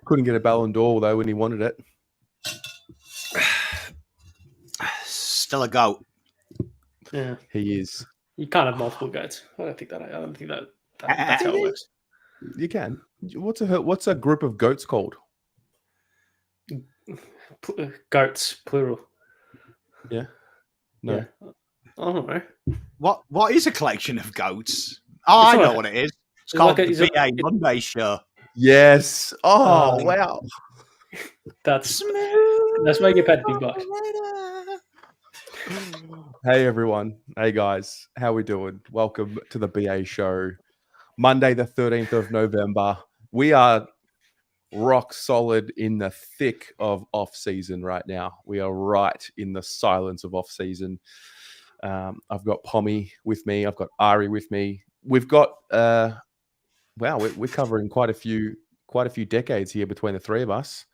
Couldn't get a Ballon d'Or though when he wanted it. Still a goat. Yeah, he is. You can't have multiple goats. I don't think that's how it works. You can. What's a group of goats called? Goats, plural. Yeah. No. Yeah. I don't know. What is a collection of goats? Oh, I know what it is. It's called the BA Monday Show. Yes. Oh, wow. That's why you get paid big bucks. Hey everyone. Hey guys. How we doing? Welcome to the BA Show. Monday the 13th of November. We are rock solid in the thick of off season right now. We are right in the silence of off season. I've got Pommy with me. I've got Ari with me. We've got we're covering quite a few decades here between the three of us.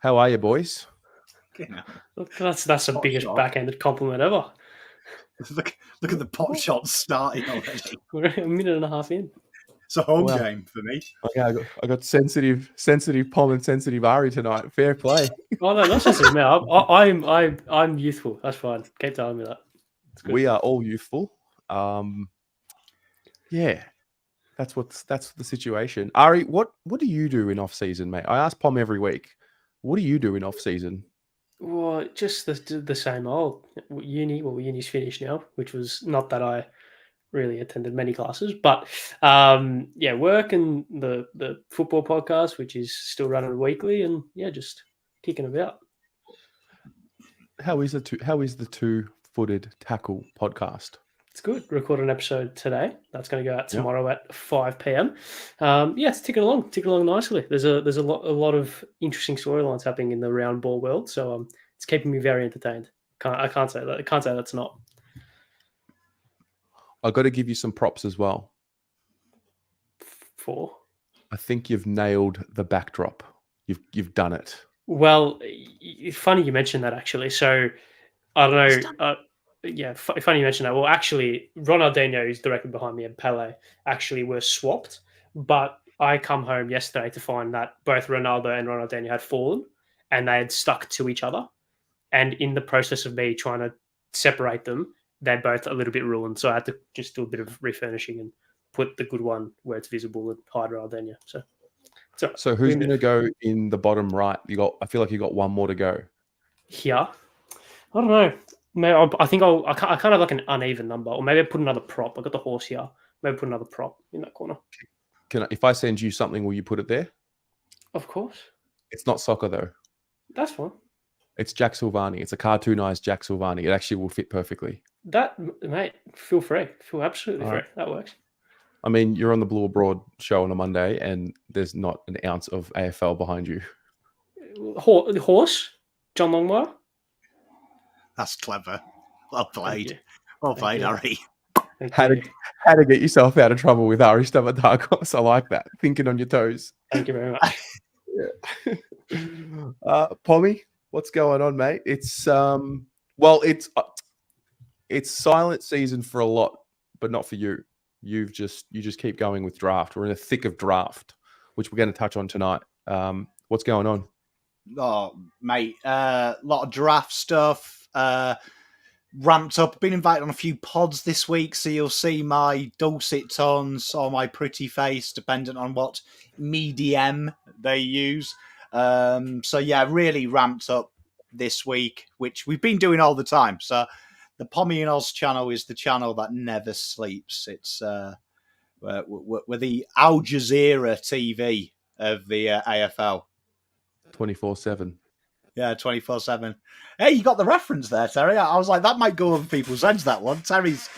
How are you, boys? Yeah. That's the biggest backhanded compliment ever. Look at the pot shots starting already. We're a minute and a half in. It's a home game for me. Okay, I got sensitive Pom and sensitive Ari tonight. Fair play. Oh no, not sensitive, man. I'm youthful. That's fine. Keep telling me that. We are all youthful. Yeah. That's the situation. Ari, what do you do in off season, mate? I ask Pom every week. What do you do in off season? Well, just the same old uni. Well, uni's finished now, which was not that I really attended many classes, but work and the football podcast, which is still running weekly, and just kicking about. How is the two-footed tackle podcast? It's good. Record an episode today. That's going to go out tomorrow at 5 p.m. It's ticking along nicely. There's a lot of interesting storylines happening in the round ball world, so it's keeping me very entertained. I can't say that. I can't say that's not. I've got to give you some props as well. I think you've nailed the backdrop. You've done it. Well, funny you mentioned that actually. So I don't know. Funny you mentioned that. Well, actually, Ronaldinho, who's directly behind me, and Pele actually were swapped. But I come home yesterday to find that both Ronaldo and Ronaldinho had fallen, and they had stuck to each other. And in the process of me trying to separate them, they're both a little bit ruined. So I had to just do a bit of refurnishing and put the good one where it's visible and hide Ronaldinho. So who's going to go in the bottom right? I feel like you got one more to go. Here, I don't know. Maybe I kind of have like an uneven number, or maybe I put another prop. I got the horse here. Maybe put another prop in that corner. If I send you something, will you put it there? Of course. It's not soccer though. That's fine. It's Jack Silvani. It's a cartoonized Jack Silvani. It actually will fit perfectly. That, mate, feel free. Feel absolutely free. That works. I mean, you're on the Blue Abroad show on a Monday, and there's not an ounce of AFL behind you. Horse, John Longmire. That's clever. Well played. Well played, Ari. How to get yourself out of trouble with Ari Stamatagos. I like that. Thinking on your toes. Thank you very much. Pommy, what's going on, mate? It's silent season for a lot, but not for you. You just keep going with draft. We're in the thick of draft, which we're going to touch on tonight. What's going on? Oh, mate, a lot of draft stuff. Ramped up. Been invited on a few pods this week, so you'll see my dulcet tones or my pretty face, dependent on what medium they use. Really ramped up this week, which we've been doing all the time. So the Pommy and Oz channel is the channel that never sleeps. It's we're the Al Jazeera TV of the AFL. 24/7. Yeah, 24/7. Hey, you got the reference there, Terry. I was like, that might go over people's heads, that one. Terry's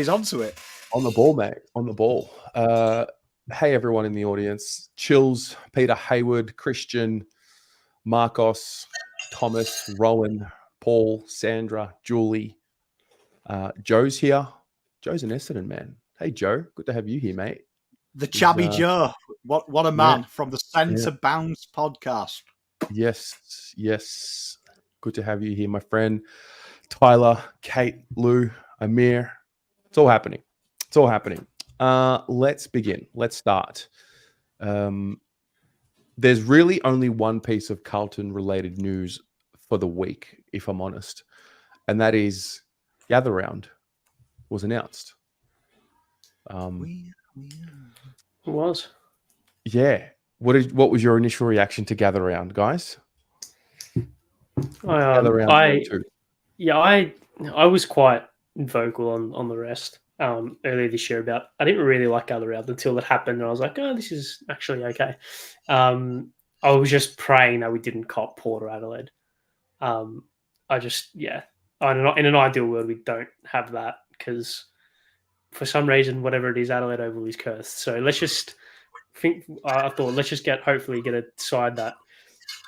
onto it. On the ball, mate. On the ball. Hey, everyone in the audience. Chills, Peter Hayward, Christian, Marcos, Thomas, Rowan, Paul, Sandra, Julie. Joe's here. Joe's an Essendon man. Hey, Joe. Good to have you here, mate. The Chabby Joe. What a man from the Centre Bounce podcast. Yes. Good to have you here, my friend. Tyler, Kate, Lou, Amir. It's all happening. Let's begin. Let's start. There's really only one piece of Carlton-related news for the week, if I'm honest, and that is Gather Round was announced. It was. Yeah. What was your initial reaction to Gather Round, guys? Gather Round 2. Yeah, I was quite vocal on the rest earlier this year about I didn't really like Gather Round until it happened, and I was like, oh, this is actually okay. I was just praying that we didn't cop Port or Adelaide. I just, yeah, in an ideal world, we don't have that because for some reason, whatever it is, Adelaide Oval is cursed. So let's just hopefully get a side that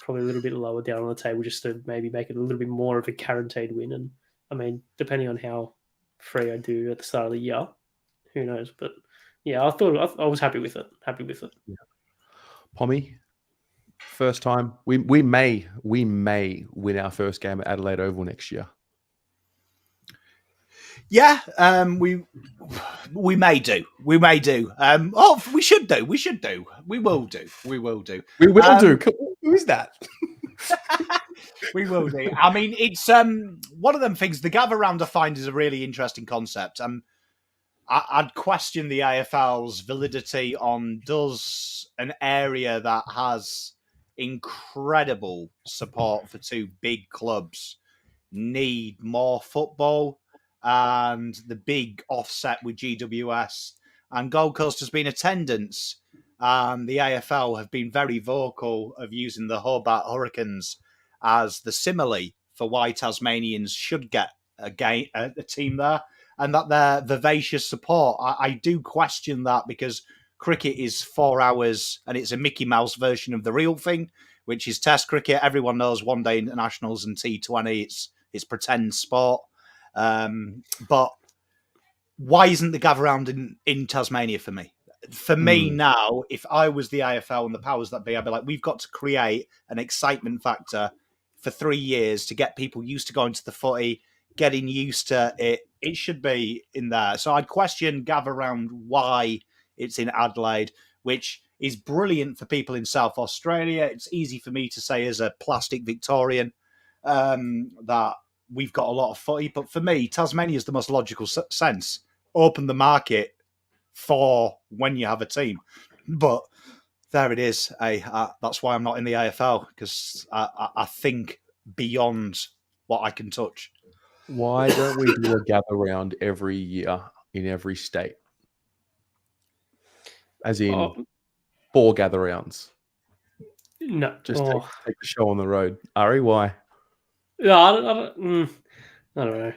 probably a little bit lower down on the table just to maybe make it a little bit more of a guaranteed win. And I mean, depending on how free I do at the start of the year, who knows? But yeah, I was happy with it. Yeah. Pommy, first time we may win our first game at Adelaide Oval next year. Yeah, we may do. We should do. We will do. Who is that? We will do. I mean, it's one of them things. The gather round I find is a really interesting concept. I'd question the AFL's validity on does an area that has incredible support for two big clubs need more football, and the big offset with GWS and Gold Coast has been attendance. The AFL have been very vocal of using the Hobart Hurricanes as the simile for why Tasmanians should get a team there, and that their vivacious support. I do question that because cricket is 4 hours and it's a Mickey Mouse version of the real thing, which is Test cricket. Everyone knows one day internationals and T20. It's pretend sport. But why isn't the gather round in Tasmania for me? For me now, if I was the AFL and the powers that be, I'd be like, we've got to create an excitement factor for 3 years to get people used to going to the footy, getting used to it. It should be in there. So I'd question gather round why it's in Adelaide, which is brilliant for people in South Australia. It's easy for me to say as a plastic Victorian that we've got a lot of footy. But for me, Tasmania is the most logical sense. Open the market for when you have a team. But there it is. That's why I'm not in the AFL, because I think beyond what I can touch. Why don't we do a gather round every year in every state? As in 4 gather rounds. No. Just take the show on the road. Ari, why? No, I don't know.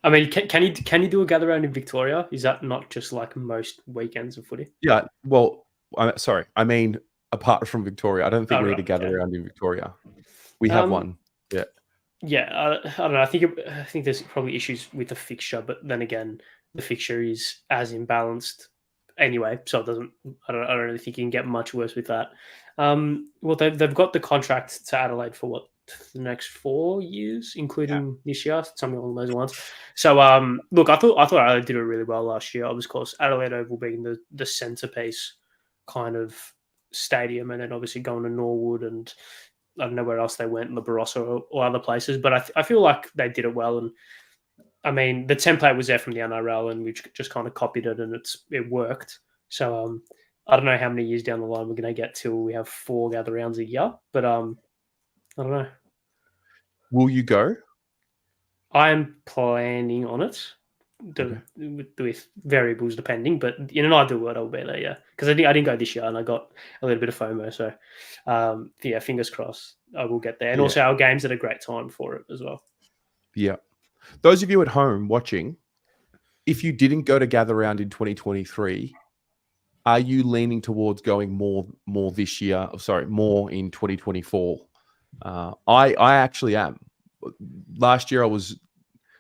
I mean, can you do a gather round in Victoria? Is that not just like most weekends of footy? Yeah, well, sorry. I mean, apart from Victoria, I don't think we need to gather around in Victoria. We have one. Yeah. Yeah, I don't know. I think there's probably issues with the fixture, but then again, the fixture is as imbalanced anyway, so it doesn't. I don't really think you can get much worse with that. Well, they've got the contract to Adelaide for what, the next 4 years, including this year, something along those lines. So, look, I thought Adelaide did it really well last year. Of course, Adelaide Oval being the centerpiece kind of stadium, and then obviously going to Norwood and I don't know where else they went, La Barossa or other places, but I feel like they did it well. And I mean, the template was there from the NRL, and we just kind of copied it, and it worked. So I don't know how many years down the line we're going to get till we have 4 gather rounds a year, but I don't know. Will you go? I am planning on it. With variables depending, but in an ideal world, I'll be there, yeah. Because I didn't go this year, and I got a little bit of FOMO. So, yeah, fingers crossed, I will get there. And also, our game's at a great time for it as well. Yeah. Those of you at home watching, if you didn't go to gather round in 2023, are you leaning towards going more this year? Sorry, more in 2024? I actually am. Last year,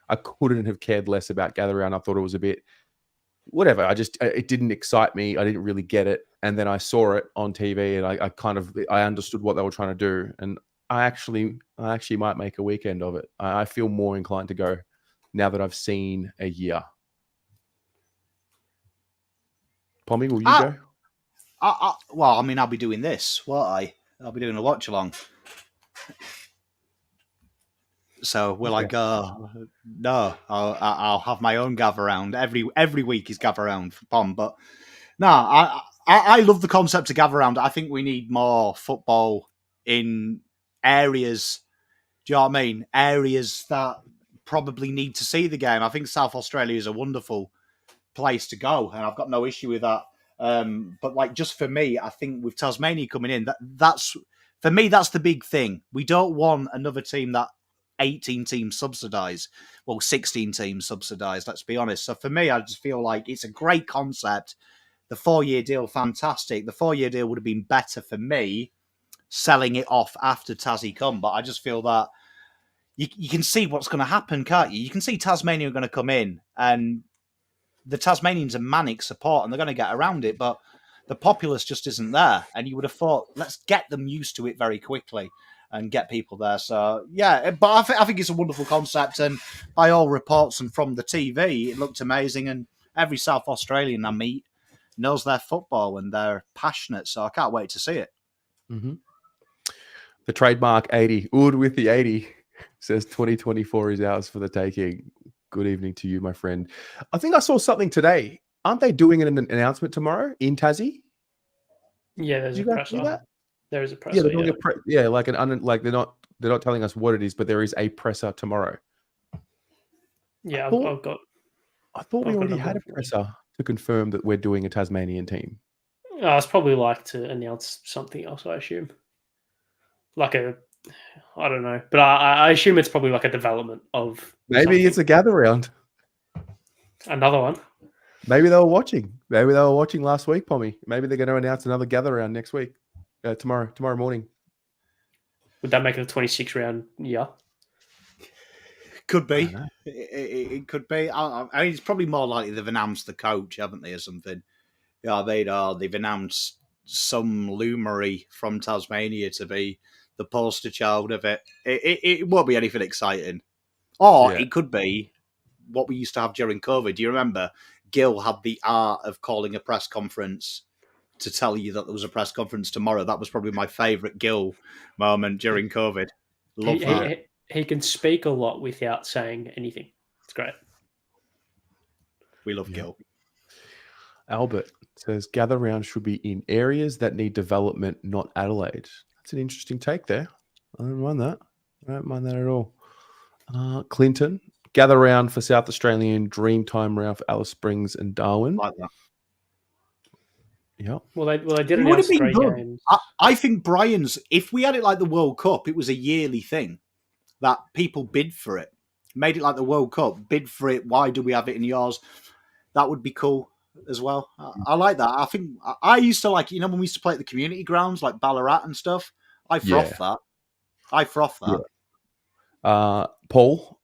I couldn't have cared less about gather round. I thought it was a bit whatever. It didn't excite me. I didn't really get it. And then I saw it on TV and I understood what they were trying to do. And I actually might make a weekend of it. I feel more inclined to go now that I've seen a year. Pommy, will you go? I'll be doing this, won't I? I'll be doing a watch along. So will I go? No, I'll have my own gather round. Every week is gather round for Pom, but no, I love the concept of gather round. I think we need more football in areas. Do you know what I mean? Areas that probably need to see the game. I think South Australia is a wonderful place to go, and I've got no issue with that. But like, just for me, I think with Tasmania coming in, that's for me, that's the big thing. We don't want another team that 18 teams subsidise, 16 teams subsidise, let's be honest. So for me, I just feel like it's a great concept. The 4-year deal, fantastic. The 4-year deal would have been better for me selling it off after Tassie come, but I just feel that you can see what's going to happen, can't you? You can see Tasmania are going to come in, and the Tasmanians are manic support, and they're going to get around it, but the populace just isn't there. And you would have thought, let's get them used to it very quickly and get people there. So, yeah, but I think it's a wonderful concept. And by all reports and from the TV, it looked amazing. And every South Australian I meet knows their football and they're passionate. So I can't wait to see it. Mm-hmm. The trademark 80. Ood with the 80 says 2024 is ours for the taking. Good evening to you, my friend. I think I saw something today. Aren't they doing an announcement tomorrow in Tassie? Yeah, there's a presser. There is a presser. Yeah, they're doing like they're not telling us what it is, but there is a presser tomorrow. Yeah, I thought we already had a presser to confirm that we're doing a Tasmanian team. It's probably like to announce something else, I assume. I don't know, but I assume it's probably like a development of. Maybe something. It's a gather round. Another one. Maybe they were watching. Maybe they were watching last week, Pommy. Maybe they're going to announce another gather round next week. Tomorrow morning. Would that make it a 26 round year? Could be. It could be. I mean, it's probably more likely they've announced the coach, haven't they, or something? Yeah, they've announced some luminary from Tasmania to be the poster child of it. It won't be anything exciting. Or it could be what we used to have during COVID. Do you remember? Gil had the art of calling a press conference to tell you that there was a press conference tomorrow. That was probably my favourite Gil moment during COVID. Love that. He can speak a lot without saying anything. It's great. We love Gil. Albert says, gather round should be in areas that need development, not Adelaide. That's an interesting take there. I don't mind that. I don't mind that at all. Clinton, gather round for South Australian, dream time round for Alice Springs and Darwin. Like that. Yeah. Well, they did announce 3 games. I think Brian's, if we had it like the World Cup, it was a yearly thing that people bid for it. Made it like the World Cup, bid for it. Why do we have it in yours? That would be cool as well. I like that. I think I used to like, when we used to play at the community grounds like Ballarat and stuff. I froth that. Yeah. Paul,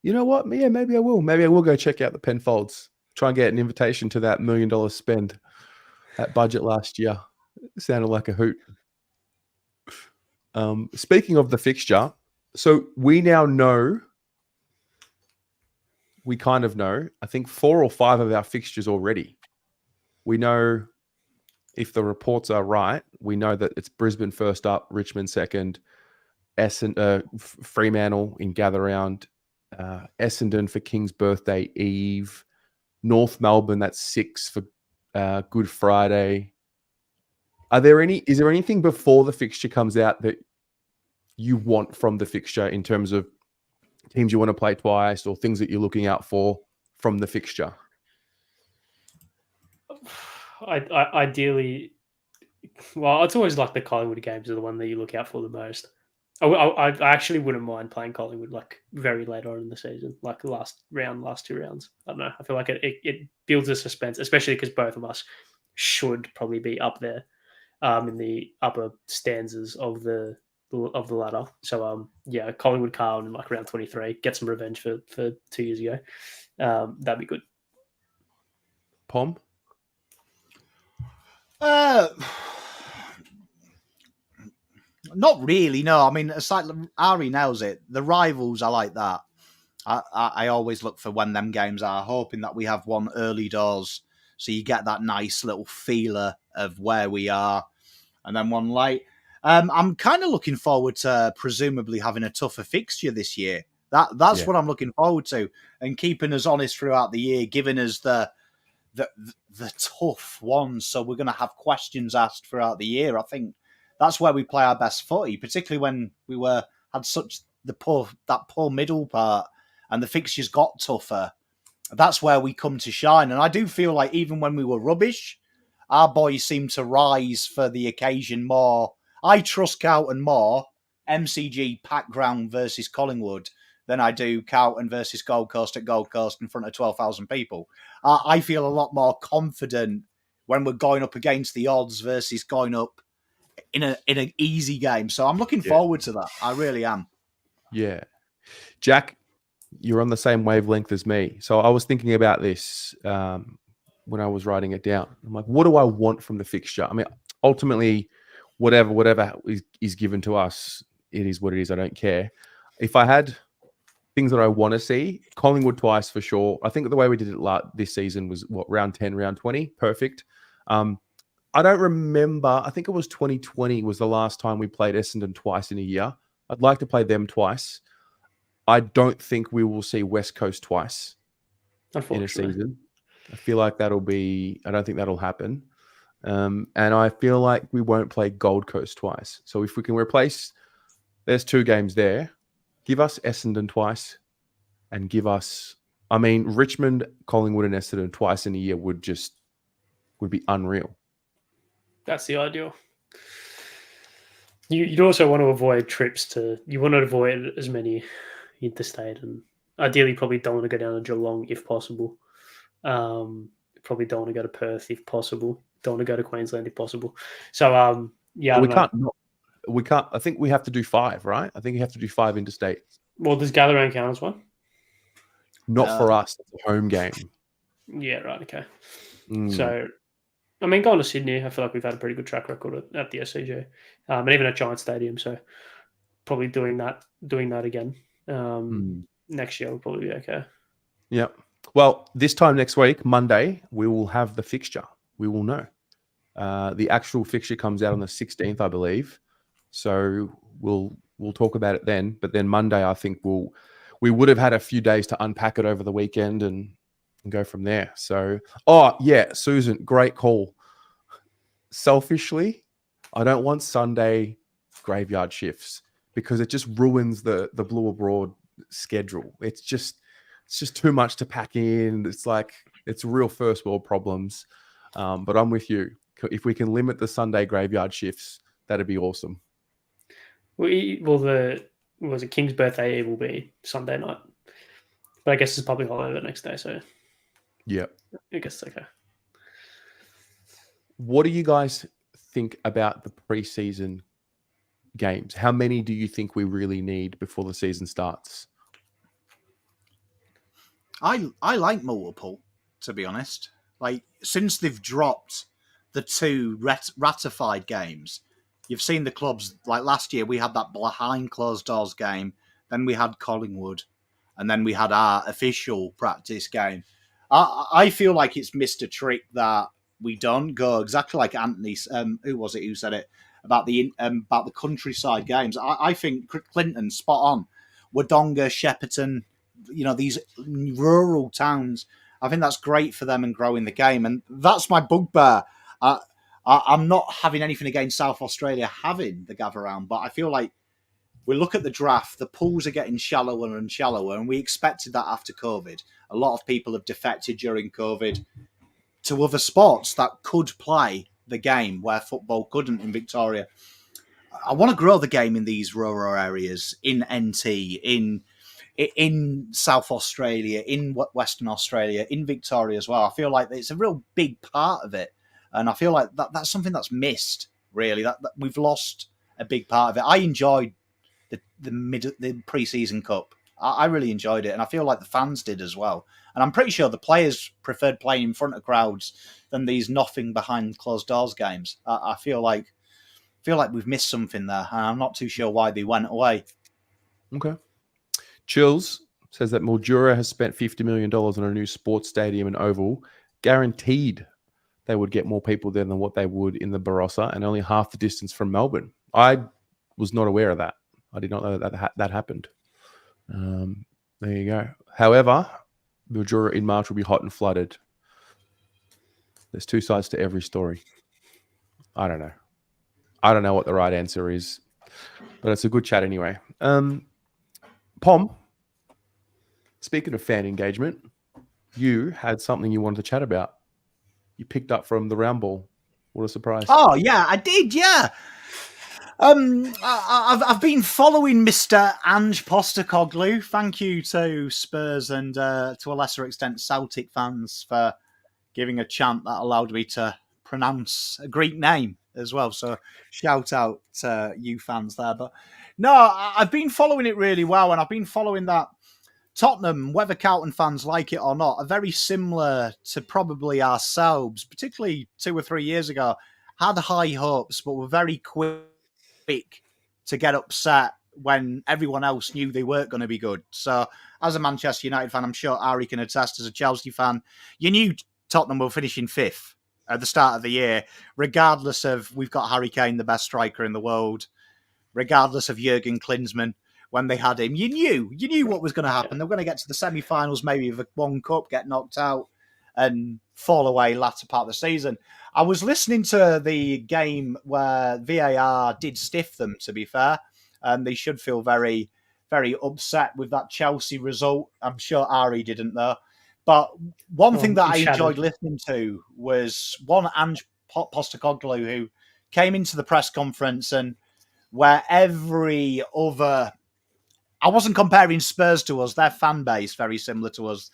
you know what? Yeah, maybe I will. Maybe I will go check out the Penfolds. Try and get an invitation to that $1 million spend at budget last year. It sounded like a hoot. Speaking of the fixture, so we now know. We kind of know, I think 4 or 5 of our fixtures already. We know if the reports are right, we know that it's Brisbane first up, Richmond second, Fremantle in gather round, Essendon for King's Birthday Eve, North Melbourne, that's 6 for Good Friday. Is there anything before the fixture comes out that you want from the fixture in terms of teams you want to play twice or things that you're looking out for from the fixture? Ideally, well, it's always like the Collingwood games are the one that you look out for the most. I actually wouldn't mind playing Collingwood like very late on in the season, like the last 2 rounds. I don't know. I feel like it builds a suspense, especially because both of us should probably be up there in the upper stanzas of the ladder. So Collingwood Carlton in like round 23, get some revenge for 2 years ago. That'd be good. Pom? Not really, no. I mean, it's like Ari nails it. The rivals are like that. I always look for when them games are, hoping that we have one early doors so you get that nice little feeler of where we are, and then one late. I'm kind of looking forward to presumably having a tougher fixture this year. That's what I'm looking forward to, and keeping us honest throughout the year, giving us the tough ones. So we're going to have questions asked throughout the year. I think that's where we play our best footy, particularly when we had such that poor middle part, and the fixtures got tougher. That's where we come to shine. And I do feel like even when we were rubbish, our boys seem to rise for the occasion more. I trust Carlton more, MCG pack ground versus Collingwood, than I do Carlton versus Gold Coast at Gold Coast in front of 12,000 people. I feel a lot more confident when we're going up against the odds versus going up in an easy game. So I'm looking forward to that. I really am. Yeah. Jack, you're on the same wavelength as me. So I was thinking about this when I was writing it down. I'm like, what do I want from the fixture? I mean, ultimately, whatever is given to us, it is what it is. I don't care. If I had things that I want to see, Collingwood twice for sure. I think the way we did it this season was round 10, round 20, perfect. I don't remember. I think it was 2020 was the last time we played Essendon twice in a year. I'd like to play them twice. I don't think we will see West Coast twice in a season. I feel like I don't think that'll happen. And I feel like we won't play Gold Coast twice. So if we can replace, there's 2 games there. Give us Essendon twice and give us, Richmond, Collingwood and Essendon twice in a year would be unreal. That's the ideal. You'd also want to avoid you want to avoid as many interstate, and ideally probably don't want to go down to Geelong if possible. Probably don't want to go to Perth if possible. Don't want to go to Queensland if possible. So, we can't. I think we have to do 5, right? I think you have to do 5 interstate. Well, does Gallagher count as one? Not for us. It's a home game. Yeah, right. Okay. So, going to Sydney, I feel like we've had a pretty good track record at the SCG, and even at Giant Stadium. So, probably doing that again next year will probably be okay. Yeah. Well, this time next week, Monday, we will have the fixture. We will know. The actual fixture comes out on the 16th, I believe. So we'll talk about it then. But then Monday, I think we would have had a few days to unpack it over the weekend and go from there. So, Susan, great call. Selfishly, I don't want Sunday graveyard shifts because it just ruins the Blue Abroad schedule. It's just too much to pack in. It's like it's real first world problems. But I'm with you. If we can limit the Sunday graveyard shifts, that'd be awesome. Well, the King's birthday Eve will be Sunday night, but I guess it's public holiday the next day. So yeah, I guess it's okay. What do you guys think about the preseason games? How many do you think we really need before the season starts? I like multiple, to be honest. Like, since they've dropped the 2 ratified games, you've seen the clubs, like last year we had that behind closed doors game, then we had Collingwood, and then we had our official practice game. I feel like it's missed a trick that we don't go exactly like Anthony. Who was it who said it about the countryside games? I think Clinton spot on. Wodonga, Shepparton, these rural towns. I think that's great for them and growing the game, and that's my bugbear. I'm not having anything against South Australia having the gather round, but I feel like we look at the draft, the pools are getting shallower and shallower, and we expected that after COVID. A lot of people have defected during COVID to other sports that could play the game where football couldn't in Victoria. I want to grow the game in these rural areas, in NT, in South Australia, in Western Australia, in Victoria as well. I feel like it's a real big part of it. And I feel like that's something that's missed, really, that we've lost a big part of it. I enjoyed the pre-season cup. I really enjoyed it, and I feel like the fans did as well. And I'm pretty sure the players preferred playing in front of crowds than these nothing behind closed doors games. I feel like we've missed something there, and I'm not too sure why they went away. Okay. Chills says that Mildura has spent $50 million on a new sports stadium and oval, guaranteed they would get more people there than what they would in the Barossa, and only half the distance from Melbourne. I was not aware of that. I did not know that happened. There you go. However, Mildura in March will be hot and flooded. There's two sides to every story. I don't know. I don't know what the right answer is, but it's a good chat anyway. Pom, speaking of fan engagement, you had something you wanted to chat about. You picked up from the round ball. What a surprise. Oh, yeah, I did, yeah. I've been following Mr. Ange Postecoglou. Thank you to Spurs and to a lesser extent Celtic fans for giving a chant that allowed me to pronounce a Greek name as well. So shout out to you fans there. But no, I've been following it really well, and I've been following that Tottenham, whether Carlton fans like it or not, are very similar to probably ourselves, particularly 2 or 3 years ago. Had high hopes, but were very quick to get upset when everyone else knew they weren't going to be good. So, as a Manchester United fan, I'm sure Ari can attest, as a Chelsea fan, you knew Tottenham were finishing 5th at the start of the year, regardless of we've got Harry Kane, the best striker in the world, regardless of Jurgen Klinsmann. When they had him, you knew what was going to happen. They were going to get to the semi-finals, maybe of one cup, get knocked out, and fall away latter part of the season. I was listening to the game where VAR did stiff them, to be fair, and they should feel very, very upset with that Chelsea result. I'm sure Ari didn't, though. But one thing that I enjoyed listening to was one Ange Postecoglou, who came into the press conference, and where every other... I wasn't comparing Spurs to us. Their fan base very similar to us.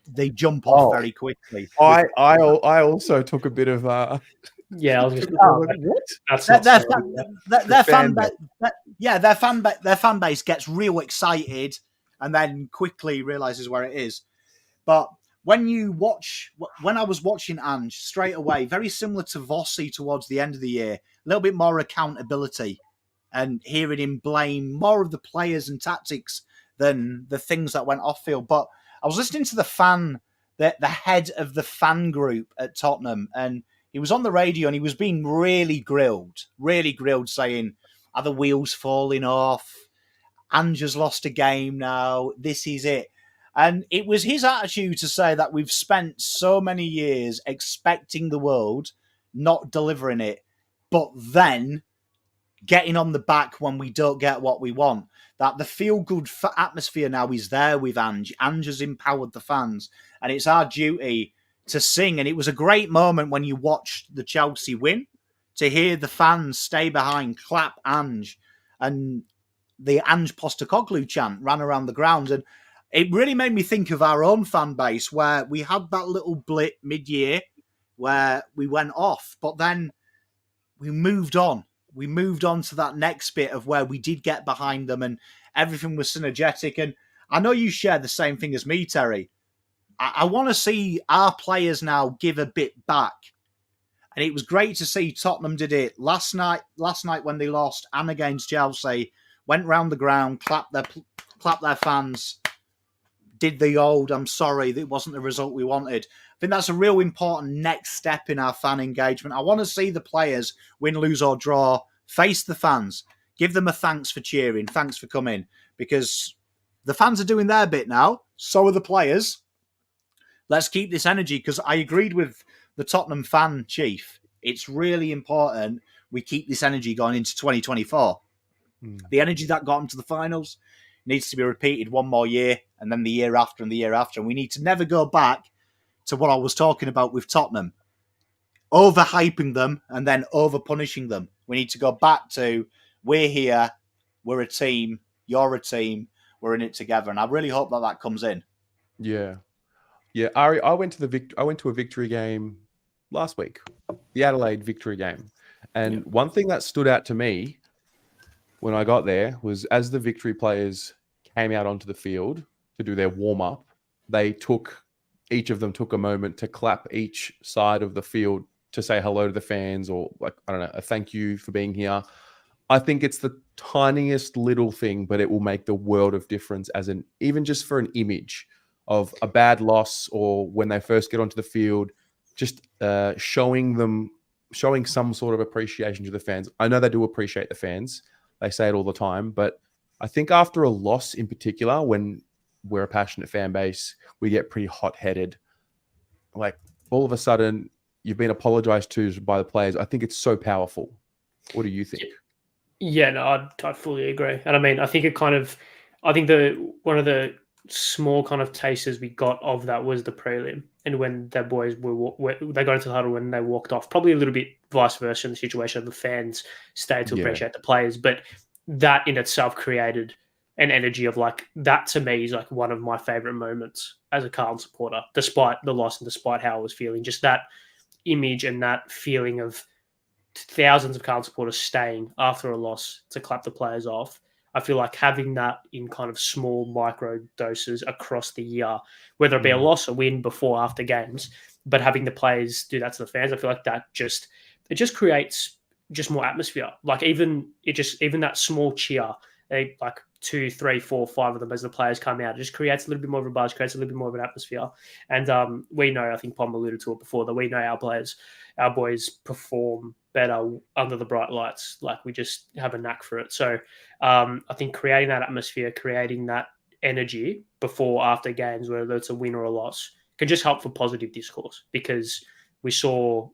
They jump off very quickly. I also took a bit of yeah. I was just what? Their fan base. Their fan base gets real excited and then quickly realizes where it is. But when I was watching Ange straight away, very similar to Vossi towards the end of the year, a little bit more accountability. And hearing him blame more of the players and tactics than the things that went off field. But I was listening to the head of the fan group at Tottenham, and he was on the radio and he was being really grilled, saying, are the wheels falling off? Ange has lost a game now. This is it. And it was his attitude to say that we've spent so many years expecting the world, not delivering it, but then getting on the back when we don't get what we want. That the feel-good atmosphere now is there with Ange. Ange has empowered the fans, and it's our duty to sing. And it was a great moment when you watched the Chelsea win, to hear the fans stay behind, clap Ange, and the Ange Postecoglou chant ran around the ground. And it really made me think of our own fan base, where we had that little blip mid-year where we went off, but then we moved on. We moved on to that next bit of where we did get behind them and everything was synergetic. And I know you share the same thing as me, Terry. I want to see our players now give a bit back. And it was great to see Tottenham did it last night when they lost and against Chelsea, went round the ground, clapped their fans, did the old, I'm sorry, that wasn't the result we wanted. I think that's a real important next step in our fan engagement. I want to see the players win, lose or draw, face the fans, give them a thanks for cheering, thanks for coming, because the fans are doing their bit now, so are the players. Let's keep this energy, because I agreed with the Tottenham fan chief. It's really important we keep this energy going into 2024. The energy that got them to the finals needs to be repeated one more year, and then the year after and the year after. And we need to never go back to what I was talking about with Tottenham, overhyping them and then over-punishing them. We need to go back to, we're here, we're a team, you're a team, we're in it together. And I really hope that comes in. Yeah. Ari, I went to a victory game last week, the Adelaide victory game. And one thing that stood out to me when I got there was, as the victory players came out onto the field to do their warm-up, each of them took a moment to clap each side of the field to say hello to the fans, or a thank you for being here. I think it's the tiniest little thing, but it will make the world of difference, even just for an image of a bad loss, or when they first get onto the field, just showing some sort of appreciation to the fans. I know they do appreciate the fans. They say it all the time, but I think after a loss in particular, when we're a passionate fan base, we get pretty hot-headed. Like all of a sudden, you've been apologized to by the players. I think it's so powerful. What do you think? Yeah, no, I fully agree. And I mean, I think one of the small kind of tasters we got of that was the prelim, and when the boys they got into the huddle and they walked off. Probably a little bit vice versa in the situation of the fans stayed to appreciate the players, but that in itself created an energy of like that. To me, is like one of my favorite moments as a Carlton supporter, despite the loss and despite how I was feeling. Just that image and that feeling of thousands of Carlton supporters staying after a loss to clap the players off. I feel like having that in kind of small micro doses across the year, whether it be a loss or win before, after games, but having the players do that to the fans, I feel like that just creates just more atmosphere. Like even that small cheer, like 2, 3, 4, 5 of them as the players come out, it just creates a little bit more of a buzz, creates a little bit more of an atmosphere. And we know, I think Pom alluded to it before, that we know our boys perform better under the bright lights. Like we just have a knack for it. So I think creating that atmosphere, creating that energy before, after games, whether it's a win or a loss, can just help for positive discourse, because we saw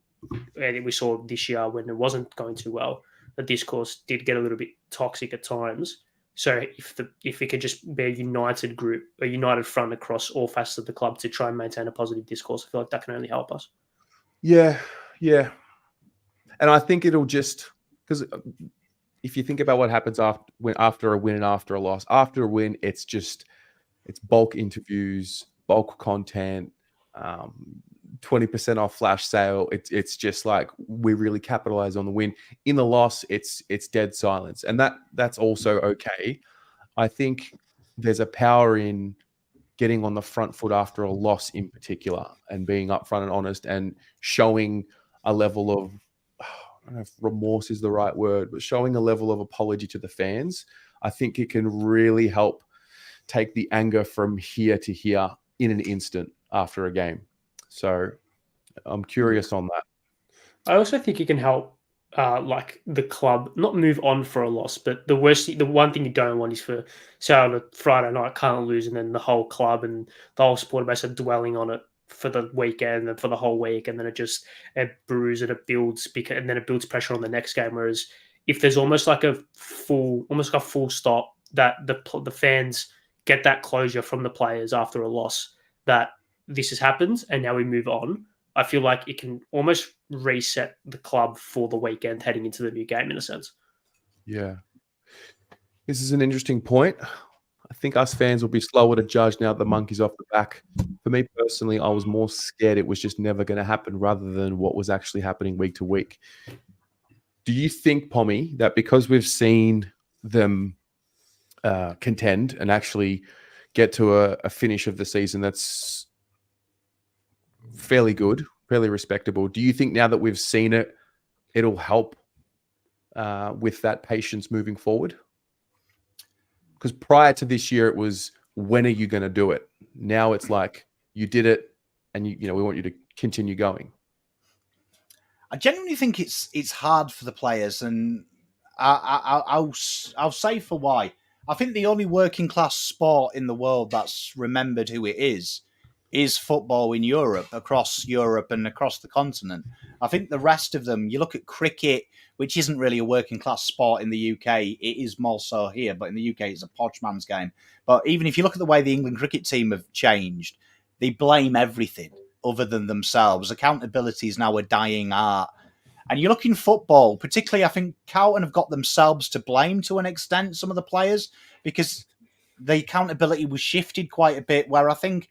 this year when it wasn't going too well, the discourse did get a little bit toxic at times. So if it could just be a united group, a united front across all facets of the club to try and maintain a positive discourse, I feel like that can only help us. Yeah. And I think it'll just, because if you think about what happens after a win and after a loss, after a win, it's bulk interviews, bulk content, 20% off flash sale. It's just like we really capitalize on the win. In the loss, it's dead silence, and that's also okay. I think there's a power in getting on the front foot after a loss in particular, and being upfront and honest, and showing a level of, I don't know if remorse is the right word, but showing a level of apology to the fans. I think it can really help take the anger from here to here in an instant after a game. So I'm curious on that. I also think it can help like the club not move on for a loss, but the one thing you don't want is for, say, on a Friday night can't lose, and then the whole club and the whole supporter base are dwelling on it for the weekend and for the whole week, and then it brews and it builds, and then it builds pressure on the next game. Whereas if there's almost like a full stop, that the fans get that closure from the players after a loss, that this has happened and now we move on, I feel like it can almost reset the club for the weekend heading into the new game, in a sense. Yeah. This is an interesting point. I think us fans will be slower to judge now that the monkey's off the back. For me personally, I was more scared it was just never going to happen rather than what was actually happening week to week. Do you think, Pommy, that because we've seen them contend and actually get to a finish of the season that's fairly good, fairly respectable, do you think now that we've seen it, it'll help with that patience moving forward? Because prior to this year, it was, when are you going to do it? Now it's like, you did it, and we want you to continue going. I genuinely think it's hard for the players, and I'll say for why. I think the only working class sport in the world that's remembered who it is football in Europe, across Europe and across the continent. I think the rest of them, you look at cricket, which isn't really a working class sport in the UK. It is more so here, but in the UK it's a posh man's game. But even if you look at the way the England cricket team have changed, they blame everything other than themselves. Accountability is now a dying art. And you look in football, particularly, I think Carlton have got themselves to blame to an extent, some of the players, because the accountability was shifted quite a bit, where I think,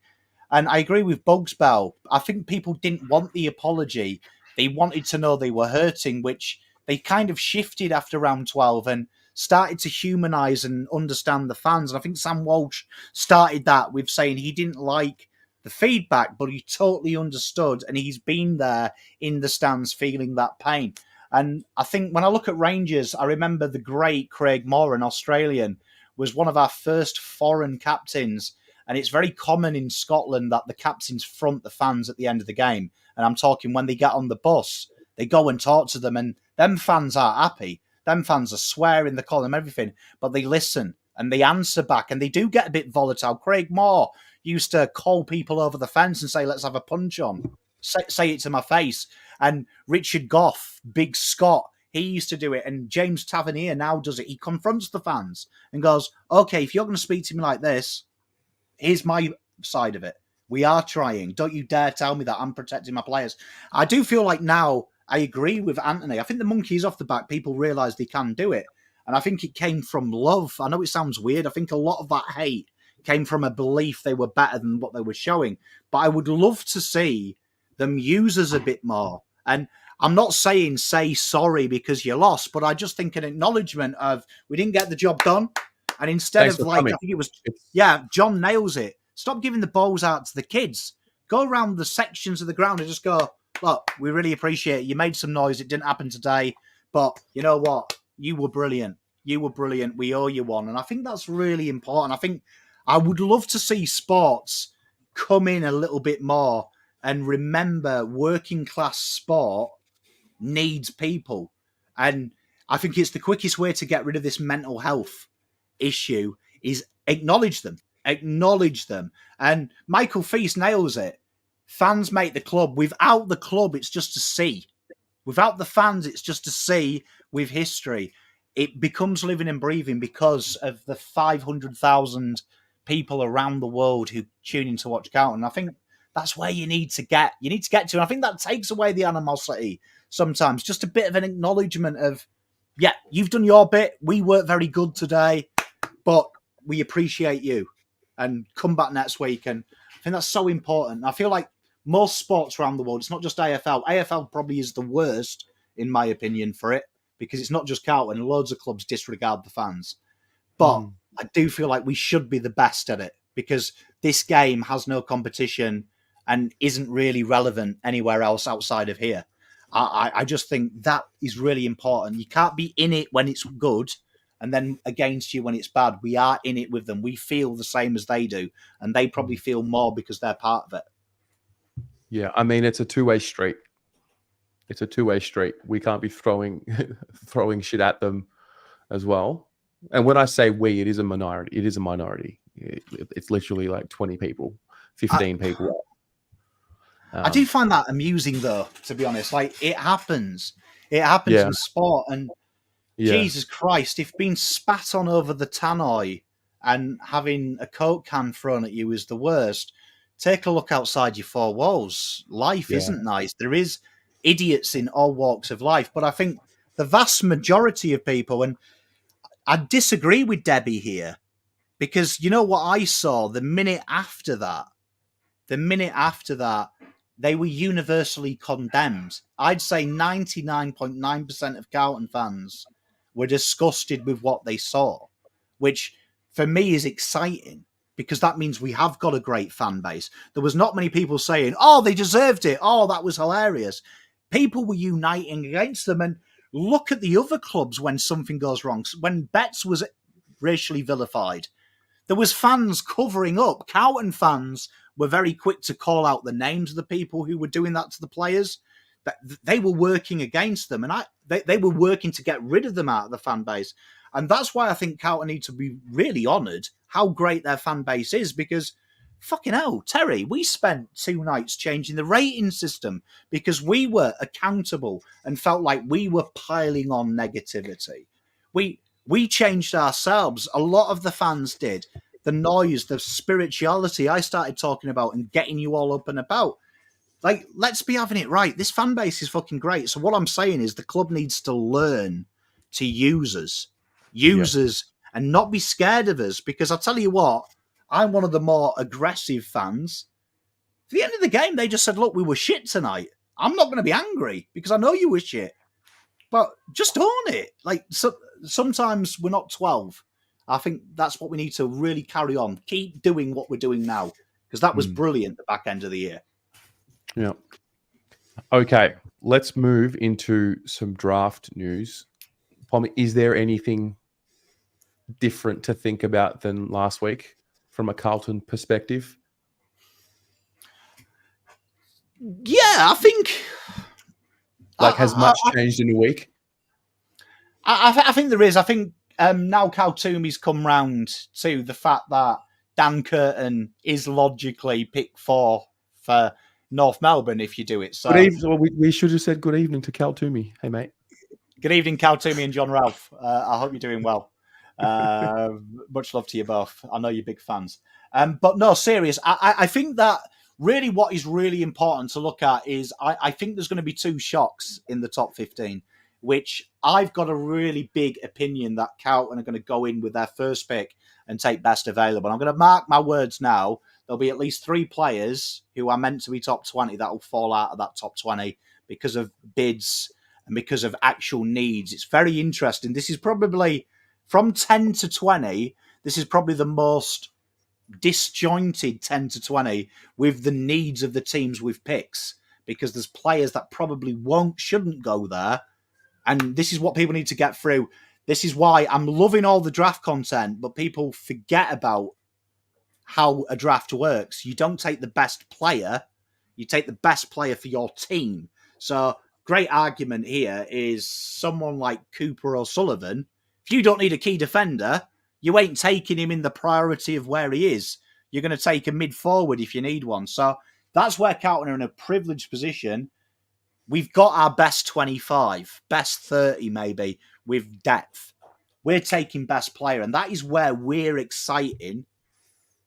and I agree with Bugs Bell, I think people didn't want the apology. They wanted to know they were hurting, which they kind of shifted after round 12 and started to humanise and understand the fans. And I think Sam Walsh started that with saying he didn't like the feedback, but he totally understood, and he's been there in the stands feeling that pain. And I think when I look at Rangers, I remember the great Craig Moore, an Australian, was one of our first foreign captains. And it's very common in Scotland that the captains front the fans at the end of the game. And I'm talking when they get on the bus, they go and talk to them, and them fans are happy. Them fans are swearing, they call them everything, but they listen and they answer back, and they do get a bit volatile. Craig Moore used to call people over the fence and say, let's have a punch on. Say it to my face. And Richard Gough, Big Scott, he used to do it. And James Tavernier now does it. He confronts the fans and goes, okay, if you're going to speak to me like this, here's my side of it. We are trying. Don't you dare tell me that I'm protecting my players. I do feel like now I agree with Anthony. I think the monkey's off the back. People realise they can do it. And I think it came from love. I know it sounds weird. I think a lot of that hate came from a belief they were better than what they were showing. But I would love to see them use us a bit more. And I'm not saying say sorry because you lost, but I just think an acknowledgement of we didn't get the job done. And instead of like, coming. I think it was, John nails it. Stop giving the balls out to the kids. Go around the sections of the ground and just go, look, we really appreciate it. You made some noise. It didn't happen today. But you know what? You were brilliant. You were brilliant. We owe you one. And I think that's really important. I think I would love to see sports come in a little bit more and remember working class sport needs people. And I think it's the quickest way to get rid of this mental health issue is acknowledge them. And Michael Feast nails it. Fans make the club. Without the club, it's just a sea. Without the fans, it's just a sea with history. It becomes living and breathing because of the 500,000 people around the world who tune in to watch Carlton. I think that's where you need to get. You need to get to. And I think that takes away the animosity sometimes. Just a bit of an acknowledgement of, yeah, you've done your bit. We weren't very good today, but we appreciate you. And come back next week. And I think that's so important. I feel like most sports around the world, it's not just AFL. AFL probably is the worst, in my opinion, for it, because it's not just Carlton. Loads of clubs disregard the fans. But I do feel like we should be the best at it, because this game has no competition and isn't really relevant anywhere else outside of here. I just think that is really important. You can't be in it when it's good and then against you when it's bad. We are in it with them. We feel the same as they do, and they probably feel more because they're part of it. Yeah, I mean, it's a two-way street. It's a two-way street. We can't be throwing shit at them as well. And when I say we, it is a minority. It is a minority. It's literally like 20 people, 15 people. I do find that amusing, though, to be honest. Like, it happens. It happens in sport. And Jesus Christ, if being spat on over the tannoy and having a Coke can thrown at you is the worst, take a look outside your four walls. Life isn't nice. There is idiots in all walks of life. But I think the vast majority of people, and I disagree with Debbie here, because you know what I saw the minute after that? They were universally condemned. I'd say 99.9% of Carlton fans were disgusted with what they saw, which for me is exciting, because that means we have got a great fan base. There was not many people saying, oh, they deserved it. Oh, that was hilarious. People were uniting against them. And look at the other clubs when something goes wrong. When Betts was racially vilified, there was fans covering up. Carlton fans were very quick to call out the names of the people who were doing that to the players. They were working against them, and they were working to get rid of them out of the fan base. And that's why I think Carlton need to be really honoured how great their fan base is, because fucking hell, Terry, we spent 2 nights changing the rating system because we were accountable and felt like we were piling on negativity. We changed ourselves. A lot of the fans did. The noise, the spirituality I started talking about and getting you all up and about. Like, let's be having it right. This fan base is fucking great. So what I'm saying is the club needs to learn to use us, and not be scared of us. Because I'll tell you what, I'm one of the more aggressive fans. At the end of the game, they just said, look, we were shit tonight. I'm not going to be angry because I know you were shit. But just own it. Like, sometimes we're not 12. I think that's what we need to really carry on. Keep doing what we're doing now, because that was brilliant the back end of the year. Yeah. Okay, let's move into some draft news. Pommy, is there anything different to think about than last week from a Carlton perspective? Yeah, I think. Like, has much changed in a week? I think there is. I think now Kaltumi's come round to the fact that Dan Curtin is logically pick 4 for North Melbourne if you do it. So Good evening. Well, we should have said good evening to Cal Toomey. Hey, mate. good evening, Kaltumi and John Ralph. I hope you're doing well. Much love to you both. I know you're big fans. But no, serious. I think that really what is really important to look at is I think there's going to be 2 shocks in the top 15, which I've got a really big opinion that Carlton are going to go in with their first pick and take best available. I'm going to mark my words now. There'll be at least 3 players who are meant to be top 20 that will fall out of that top 20 because of bids and because of actual needs. It's very interesting. This is probably, from 10 to 20, this is probably the most disjointed 10 to 20 with the needs of the teams with picks, because there's players that probably shouldn't go there. And this is what people need to get through. This is why I'm loving all the draft content, but people forget about how a draft works. You don't take the best player, you take the best player for your team. So, great argument here is someone like Cooper O'Sullivan. If you don't need a key defender, you ain't taking him in the priority of where he is. You're going to take a mid-forward if you need one. So, that's where Carlton are in a privileged position. We've got our best 25, best 30 maybe, with depth. We're taking best player, and that is where we're exciting.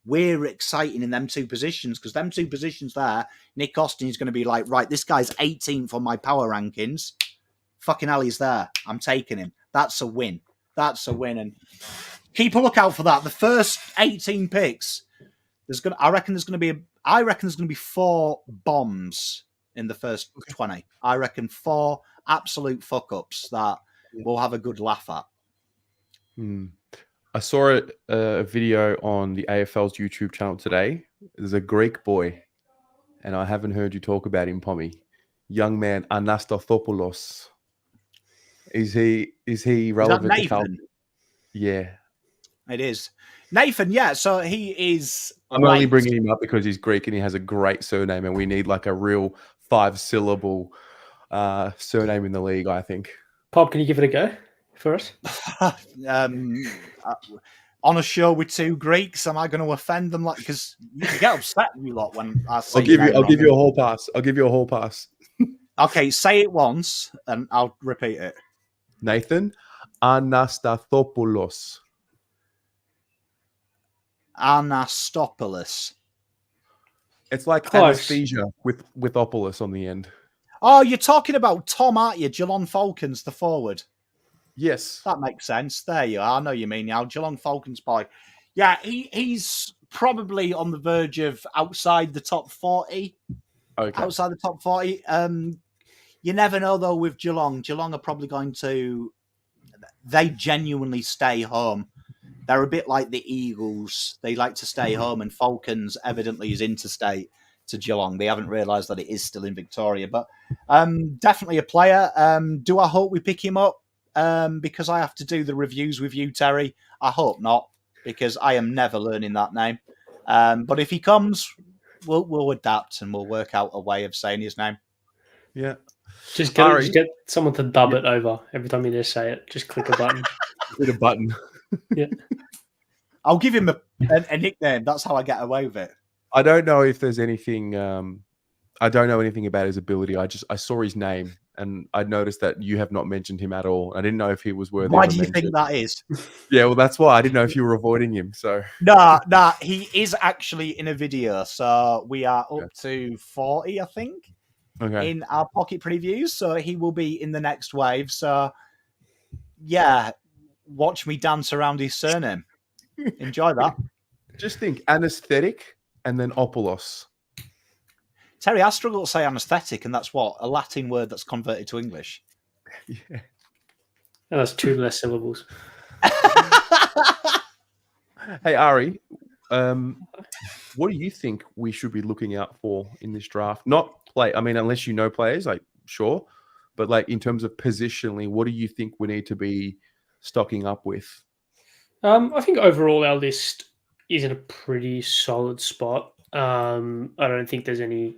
We're exciting in them 2 positions, because them 2 positions there, Nick Austin is going to be like, right, this guy's 18th on my power rankings. Fucking hell, he's there. I'm taking him. That's a win. That's a win. And keep a lookout for that. The first 18 picks, I reckon there's going to be 4 bombs in the first 20. I reckon 4 absolute fuck-ups that we'll have a good laugh at. I saw a video on the AFL's YouTube channel today. There's a Greek boy, and I haven't heard you talk about him, Pommy. Young man, Anastathopoulos. Is he relevant to Carlton? Yeah. It is. Nathan, yeah, so he is... I'm only bringing him up because he's Greek and he has a great surname, and we need like a real 5-syllable surname in the league, I think. Pop, can you give it a go for us? On a show with 2 Greeks, am I going to offend them? Like, because you get upset, you lot, when I say I'll give you a whole pass. I'll give you a whole pass. Okay, say it once and I'll repeat it. Nathan Anastathopoulos. Anastopoulos. It's like Close. anesthesia with opoulos on the end. Oh, you're talking about Tom, aren't you? Geelong Falcons, the forward. Yes. That makes sense. There you are. I know you mean now. Geelong Falcons boy. Yeah, he's probably on the verge of outside the top 40. Okay. Outside the top 40. You never know, though, with Geelong. Geelong are probably going to... They genuinely stay home. They're a bit like the Eagles. They like to stay home, and Falcons evidently is interstate to Geelong. They haven't realised that it is still in Victoria. But definitely a player. Do I hope we pick him up? Because I have to do the reviews with you, Terry. I hope not, because I am never learning that name. But if he comes, we'll adapt and we'll work out a way of saying his name. Yeah. Just get someone to dub it over every time you just say it. Just click a button. Hit a button. Yeah. I'll give him a nickname. That's how I get away with it. I don't know if there's anything. I don't know anything about his ability. I saw his name and I noticed that you have not mentioned him at all. I didn't know if he was worthy. Why do you think that is? Yeah, well, that's why I didn't know if you were avoiding him. So nah, he is actually in a video. So we are up to 40, I think, in our pocket previews. So he will be in the next wave. So yeah, watch me dance around his surname. Enjoy that. Just think anesthetic and then opoulos. Terry, I struggle to say anesthetic, and that's what? A Latin word that's converted to English. Yeah. And that's 2 less syllables. Hey, Ari, what do you think we should be looking out for in this draft? Not play. I mean, unless you know players, like, sure. But like in terms of positionally, what do you think we need to be stocking up with? I think overall our list is in a pretty solid spot. I don't think there's any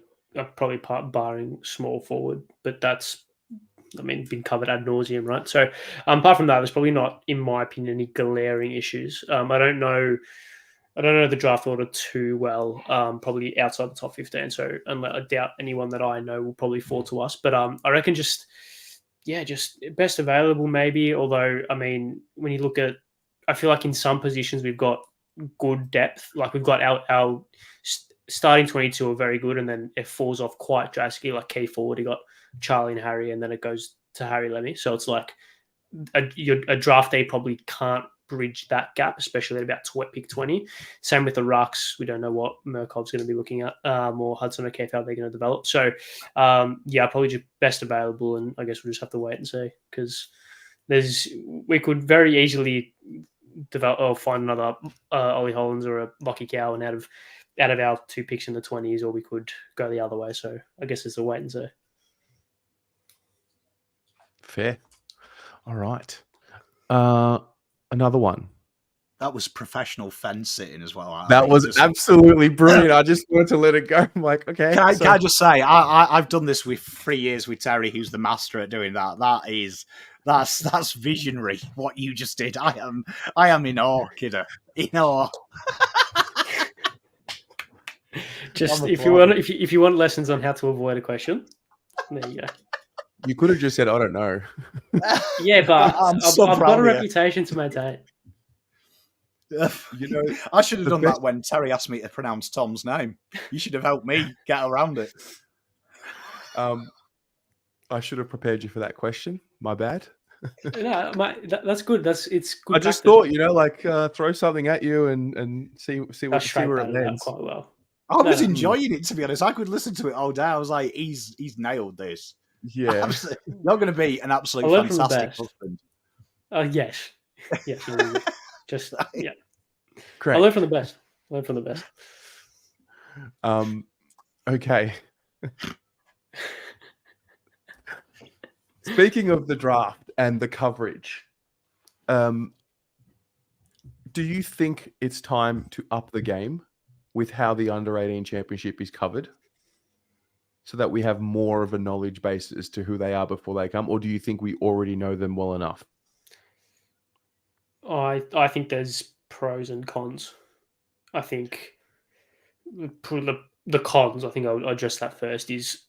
probably barring small forward, but that's, I mean, been covered ad nauseum, right? So apart from that, there's probably not, in my opinion, any glaring issues. I don't know the draft order too well. Probably outside the top 15. So I doubt anyone that I know will probably fall to us. But I reckon just best available maybe. Although, I mean, when you look at, I feel like in some positions we've got good depth. Like we've got our starting 22 are very good, and then it falls off quite drastically. Like key forward, you got Charlie and Harry, and then it goes to Harry Lemmy. So it's like a draft day probably can't bridge that gap, especially at about pick 20. Same with the rucks. We don't know what Murkov's going to be looking at, or Hudson O'Keefe, how they're going to develop. So, probably just best available, and I guess we'll just have to wait and see, because we could very easily develop or find another Ollie Hollands or a Lockie Cowan out of our 2 picks in the 20s, or we could go the other way. So I guess it's a wait and see. Fair. All right. Another one. That was professional fence sitting as well. That was absolutely brilliant. I just wanted to let it go. I'm like, okay. Can I just say, I've done this with 3 years with Terry, who's the master at doing that. That's visionary. What you just did. I am in awe, kiddo. In awe. Just if you want lessons on how to avoid a question, there you go. You could have just said, I don't know. Yeah, but I've got a reputation to maintain. I should have done that when Terry asked me to pronounce Tom's name. You should have helped me get around it. I should have prepared you for that question. My bad. No, that's good. It's good. I just thought, throw something at you and see where it lands. Quite well. I was enjoying it, to be honest. I could listen to it all day. I was like, he's nailed this. Yeah. You're going to be an absolute fantastic husband. Yes. Yes. Just, yeah. Correct. I learn from the best. Okay. Speaking of the draft and the coverage, do you think it's time to up the game with how the under-18 championship is covered, so that we have more of a knowledge base as to who they are before they come? Or do you think we already know them well enough? I think there's pros and cons. I think the cons, I think I'll address that first, is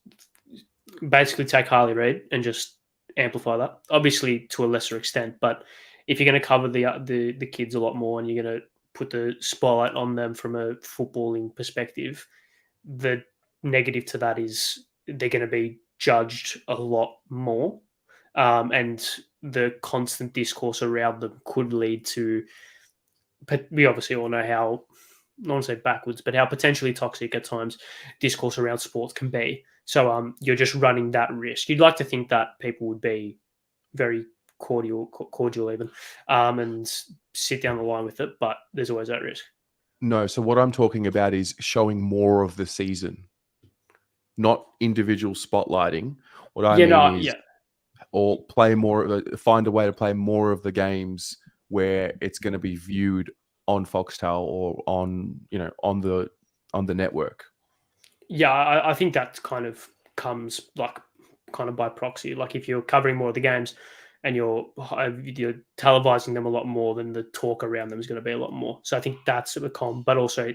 basically take Harley Reid and just amplify that. Obviously to a lesser extent, but if you're going to cover the kids a lot more and you're going to put the spotlight on them from a footballing perspective, the negative to that is they're going to be judged a lot more, and the constant discourse around them could lead to, we obviously all know how, not want to say backwards, but how potentially toxic at times discourse around sports can be. So you're just running that risk. You'd like to think that people would be very cordial even, and sit down the line with it, but there's always that risk. No, so what I'm talking about is showing more of the season, not individual spotlighting. What I mean is, or play more, find a way to play more of the games where it's going to be viewed on Foxtel or on the network. Yeah, I think that kind of comes by proxy. Like if you're covering more of the games and you're televising them a lot more, then the talk around them is going to be a lot more. So I think that's a con, but also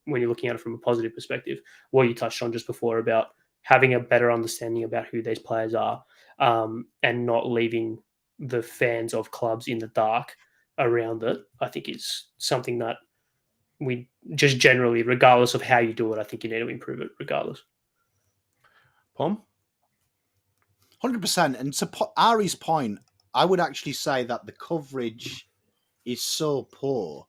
when you're looking at it from a positive perspective, what you touched on just before about having a better understanding about who these players are, and not leaving the fans of clubs in the dark around it, I think is something that we just generally, regardless of how you do it, I think you need to improve it regardless. Pom? 100%. And to Ari's point, I would actually say that the coverage is so poor.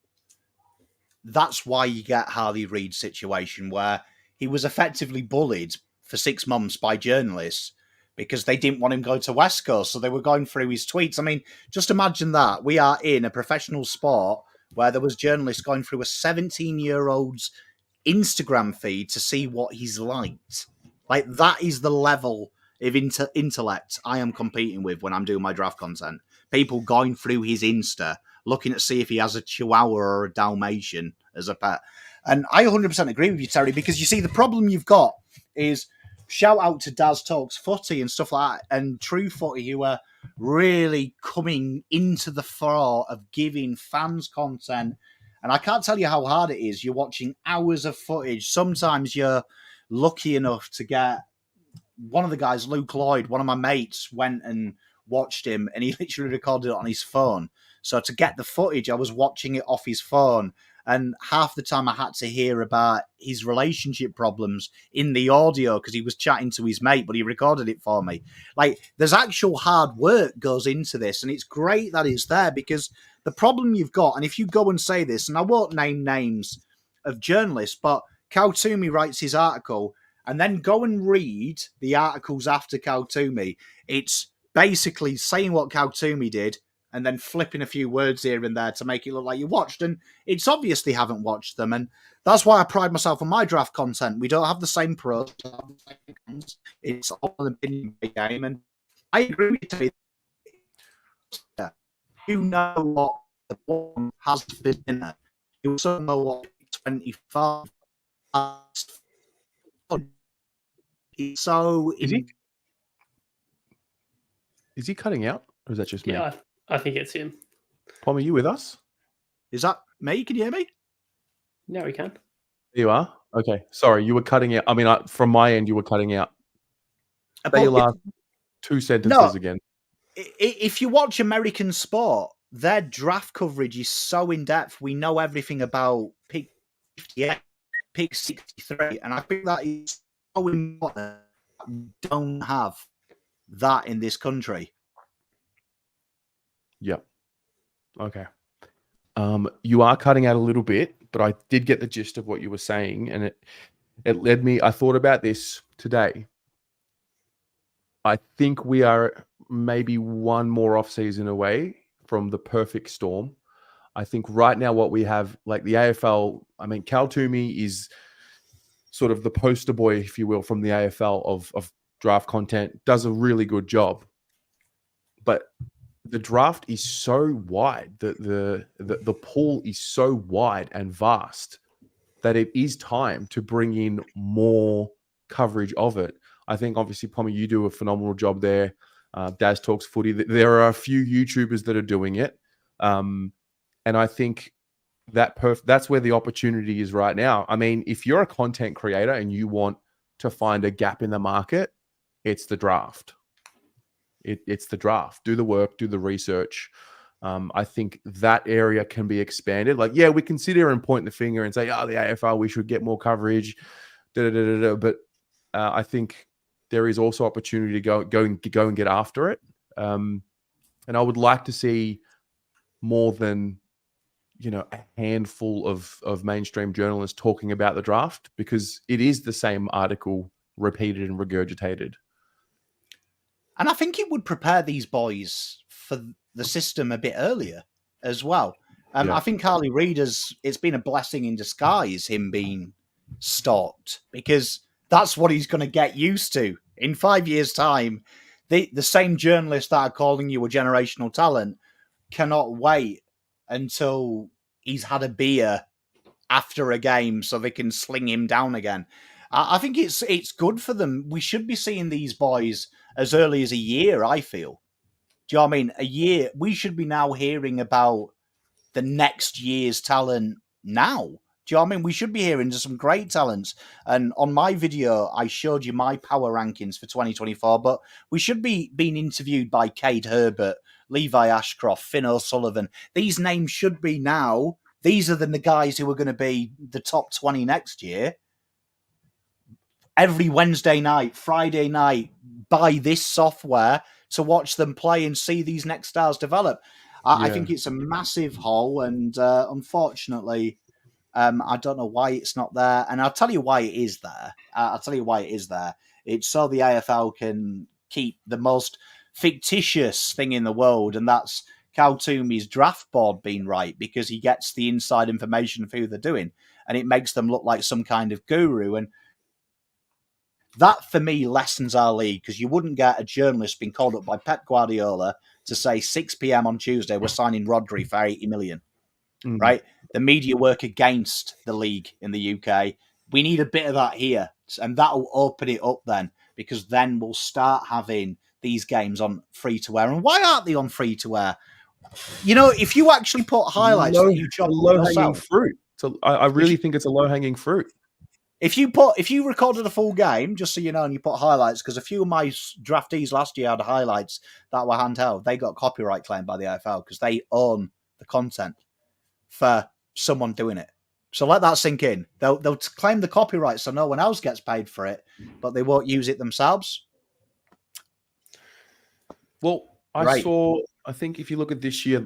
That's why you get Harley Reid's situation where he was effectively bullied for 6 months by journalists because they didn't want him going to West Coast. So they were going through his tweets. I mean, just imagine that. We are in a professional sport where there was journalists going through a 17-year-old's Instagram feed to see what he's liked. Like, that is the level of intellect I am competing with when I'm doing my draft content. People going through his Insta, looking to see if he has a Chihuahua or a Dalmatian as a pet. And I 100% agree with you, Terry, because you see the problem you've got is shout out to Daz Talks Footy and stuff like that, and True Footy, who are really coming into the fore of giving fans content. And I can't tell you how hard it is. You're watching hours of footage. Sometimes you're lucky enough to get one of the guys, Luke Lloyd, one of my mates, went and watched him, and he literally recorded it on his phone. So to get the footage, I was watching it off his phone, and half the time I had to hear about his relationship problems in the audio because he was chatting to his mate, but he recorded it for me. Like, there's actual hard work goes into this, and it's great that it's there, because the problem you've got, and if you go and say this, and I won't name names of journalists, but Cal Toomey writes his article, and then go and read the articles after Cal Toomey. It's basically saying what Cal Toomey did and then flipping a few words here and there to make it look like you watched. And it's obvious they haven't watched them. And that's why I pride myself on my draft content. We don't have the same pros. It's all an opinion game. And I agree with you. You know what the one has been in there. You also know what 25 has. So Is he cutting out, or is that just me? Yeah, I think it's him. Tom, are you with us? Is that me? Can you hear me? No, we can. You are? Okay. Sorry, you were cutting out. I mean, from my end, you were cutting out. Say your last two sentences again. If you watch American sport, their draft coverage is so in-depth. We know everything about pick 58, pick 63, and I think that is so important. We don't have that in this country. Yeah. Okay. You are cutting out a little bit, but I did get the gist of what you were saying, and it led me. I thought about this today. I think we are maybe one more off season away from the perfect storm. I think right now what we have, like the AFL, I mean, Cal Toomey is sort of the poster boy, if you will, from the AFL of draft content, does a really good job. But the draft is so wide, the pool is so wide and vast that it is time to bring in more coverage of it. I think obviously, Pommy, you do a phenomenal job there. Daz Talks Footy. There are a few YouTubers that are doing it. And I think that's where the opportunity is right now. I mean, if you're a content creator and you want to find a gap in the market, it's the draft. It's the draft. Do the work, do the research. I think that area can be expanded. Like, yeah, we can sit here and point the finger and say, oh, the AFL, we should get more coverage. But I think there is also opportunity to go and get after it. And I would like to see more than, a handful of mainstream journalists talking about the draft, because it is the same article repeated and regurgitated. And I think it would prepare these boys for the system a bit earlier as well. I think Harley Reid it's been a blessing in disguise, him being stalked, because that's what he's going to get used to. In 5 years' time, the same journalists that are calling you a generational talent cannot wait until he's had a beer after a game so they can sling him down again. I think it's good for them. We should be seeing these boys as early as a year, I feel. Do you know what I mean? A year. We should be now hearing about the next year's talent now. Do you know what I mean? We should be hearing some great talents. And on my video, I showed you my power rankings for 2024, but we should be being interviewed by Cade Herbert, Levi Ashcroft, Finn O'Sullivan. These names should be now. These are the guys who are going to be the top 20 next year. Every Wednesday night, Friday night, buy this software to watch them play and see these next stars develop. I think it's a massive hole, and unfortunately, I don't know why it's not there. And I'll tell you why it is there. It's so the AFL can keep the most fictitious thing in the world, and that's Cal Toomey's draft board being right, because he gets the inside information of who they're doing, and it makes them look like some kind of guru. And that, for me, lessens our league, because you wouldn't get a journalist being called up by Pep Guardiola to say 6 p.m. on Tuesday, we're signing Rodri for 80 million, right? The media work against the league in the UK. We need a bit of that here highlights, and that'll open it up then, because then we'll start having these games on free to air. And why aren't they on free to air? You know, if you actually put highlights that you chop low hanging yourself, fruit. So I really think it's a low hanging fruit. if you recorded a full game, just so you know, and you put highlights, because a few of my draftees last year had highlights that were handheld, they got copyright claimed by the AFL because they own the content for someone doing it. So let that sink in. They'll claim the copyright so no one else gets paid for it, but they won't use it themselves. Well, Right. I think if you look at this year,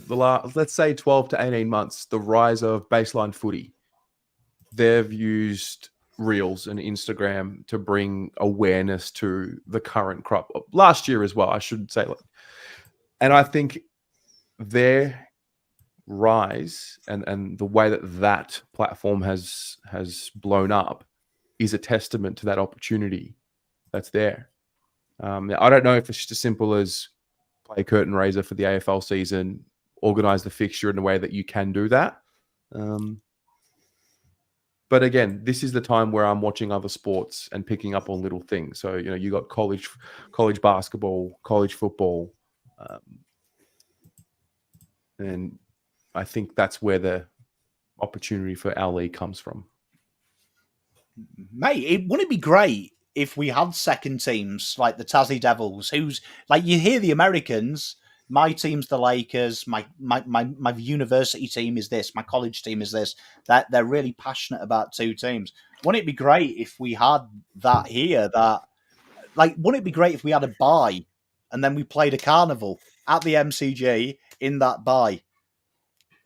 the last, let's say 12 to 18 months, the rise of baseline footy, they've used Reels and Instagram to bring awareness to the current crop. Last year as well, I should say. And I think their rise and the way that platform has blown up is a testament to that opportunity that's there. I don't know if it's just as simple as play curtain raiser for the AFL season, organize the fixture in a way that you can do that. But again, this is the time where I'm watching other sports and picking up on little things. So, you know, you got college basketball, college football. And I think that's where the opportunity for our league comes from. Mate, wouldn't it be great if we had second teams like the Tassie Devils, who's like, you hear the Americans, my team's the Lakers, my university team is this, my college team is this, that they're really passionate about two teams. Wouldn't it be great if we had that here? Wouldn't it be great if we had a bye and then we played a carnival at the MCG in that bye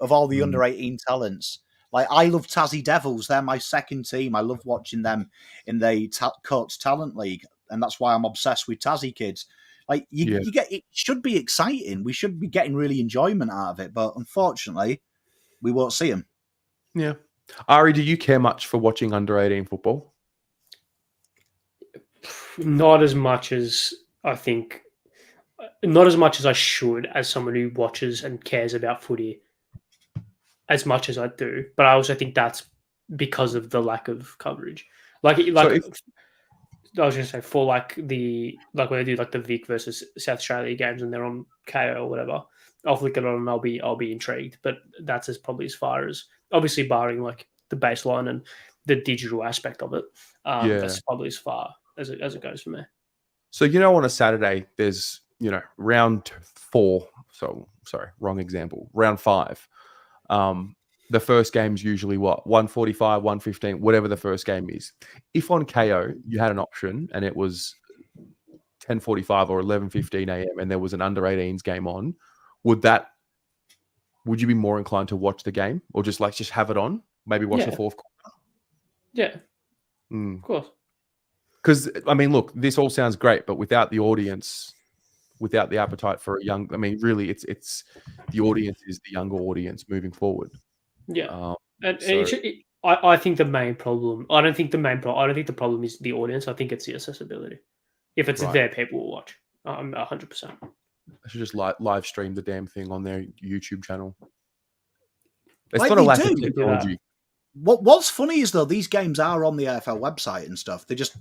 of all the under 18 talents? Like, I love Tassie Devils. They're my second team. I love watching them in the Coates Talent League, and that's why I'm obsessed with Tassie kids. Like, you get, it should be exciting. We should be getting really enjoyment out of it, but unfortunately, we won't see them. Yeah. Ari, do you care much for watching under 18 football? Not as much as I think, not as much as I should, as someone who watches and cares about footy as much as I do. But I also think that's because of the lack of coverage. I was going to say, for when they do like the Vic versus South Australia games and they're on KO or whatever, I'll flick it on and I'll be intrigued. But that's probably as far as, obviously barring like the baseline and the digital aspect of it. That's probably as far as it goes for me. So, you know, on a Saturday, there's, you know, round 4. So, sorry, wrong example. Round 5. The first game's usually what? 1:45, 1:15, whatever the first game is. If on KO you had an option and it was 10:45 or 11:15 a.m. and there was an under 18s game on, would you be more inclined to watch the game or just have it on? Maybe watch the fourth quarter? Yeah. Of course. Because, I mean, look, this all sounds great, but without the audience, without the appetite for really, it's the audience is the younger audience moving forward. Yeah. I think the main problem, I don't think the problem is the audience. I think it's the accessibility. If it's there, people will watch. 100%. I should just live stream the damn thing on their YouTube channel. It's not a lack of technology. What's funny is, though, these games are on the AFL website and stuff. They just,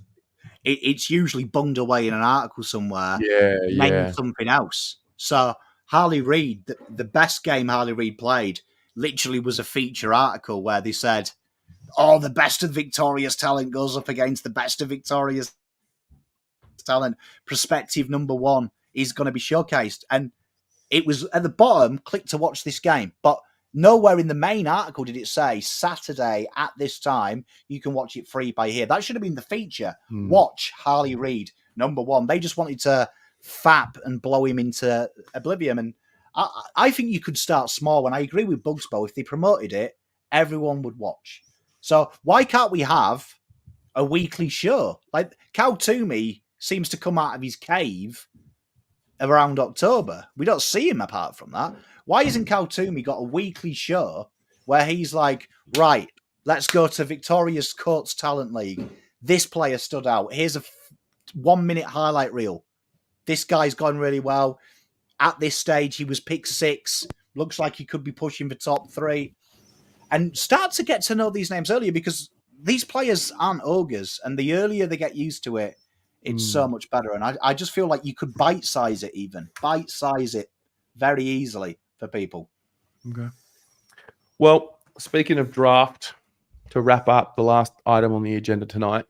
it's usually bunged away in an article somewhere. Named something else. So Harley Reid, the best game Harley Reid played, literally was a feature article where they said, the best of Victoria's talent goes up against the best of Victoria's talent. Prospective number 1 is going to be showcased. And it was at the bottom, click to watch this game. But nowhere in the main article did it say Saturday at this time, you can watch it free by here. That should have been the feature. Watch Harley Reid, number 1. They just wanted to fap and blow him into oblivion. And I think you could start small. And I agree with Bugsbo. If they promoted it, everyone would watch. So why can't we have a weekly show? Like, Cal Toomey seems to come out of his cave around October. We don't see him apart from that. Why isn't Cal Toomey got a weekly show where he's like, right, let's go to Victoria's Coates Talent League. This player stood out. Here's a 1-minute highlight reel. This guy's gone really well. At this stage, he was pick 6. Looks like he could be pushing for top 3. And start to get to know these names earlier, because these players aren't ogres, and the earlier they get used to it, it's so much better. And I just feel like you could bite size it very easily for people. Okay. Well, speaking of draft, to wrap up the last item on the agenda tonight,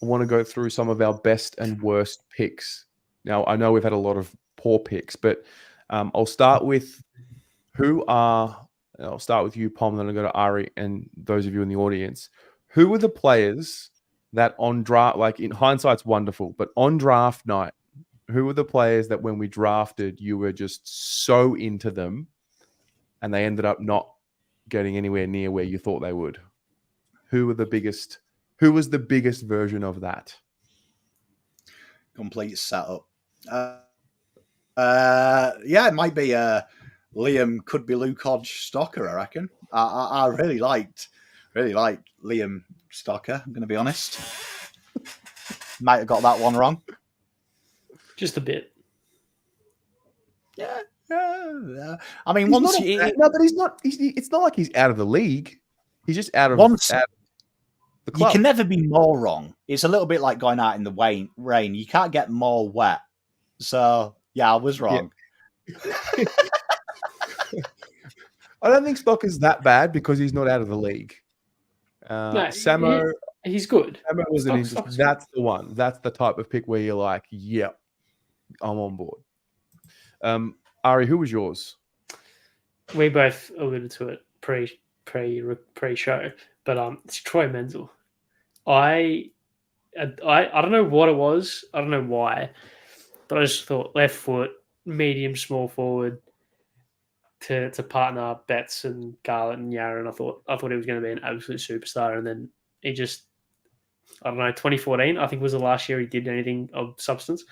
I want to go through some of our best and worst picks. Now, I know we've had a lot of poor picks, but I'll start with I'll start with you, Pom, then I'll go to Ari and those of you in the audience. Who were the players that on draft, like in hindsight's wonderful, but on draft night, who were the players that when we drafted, you were just so into them and they ended up not getting anywhere near where you thought they would? Who was the biggest version of that? Complete setup. Yeah, it might be Liam could be Luke Hodge Stocker, I reckon. I really liked Liam Stocker, I'm going to be honest. Might have got that one wrong. Just a bit. Yeah. I mean, but he's not. It's not like he's out of the league. He's just out of the club. You can never be more wrong. It's a little bit like going out in the rain. You can't get more wet. So, yeah, I was wrong. Yeah. I don't think Stocker's that bad because he's not out of the league. No, Samo, he's good. Samo was an interesting. That's the one. That's the type of pick where you're like, yep, I'm on board. Ari, who was yours? We both alluded to it pre-show, but it's Troy Menzel. I don't know what it was. I don't know why, but I just thought left foot, medium, small forward to partner Betts and Garlett and Yarra. I thought he was going to be an absolute superstar, and then he just, I don't know, 2014 I think was the last year he did anything of substance,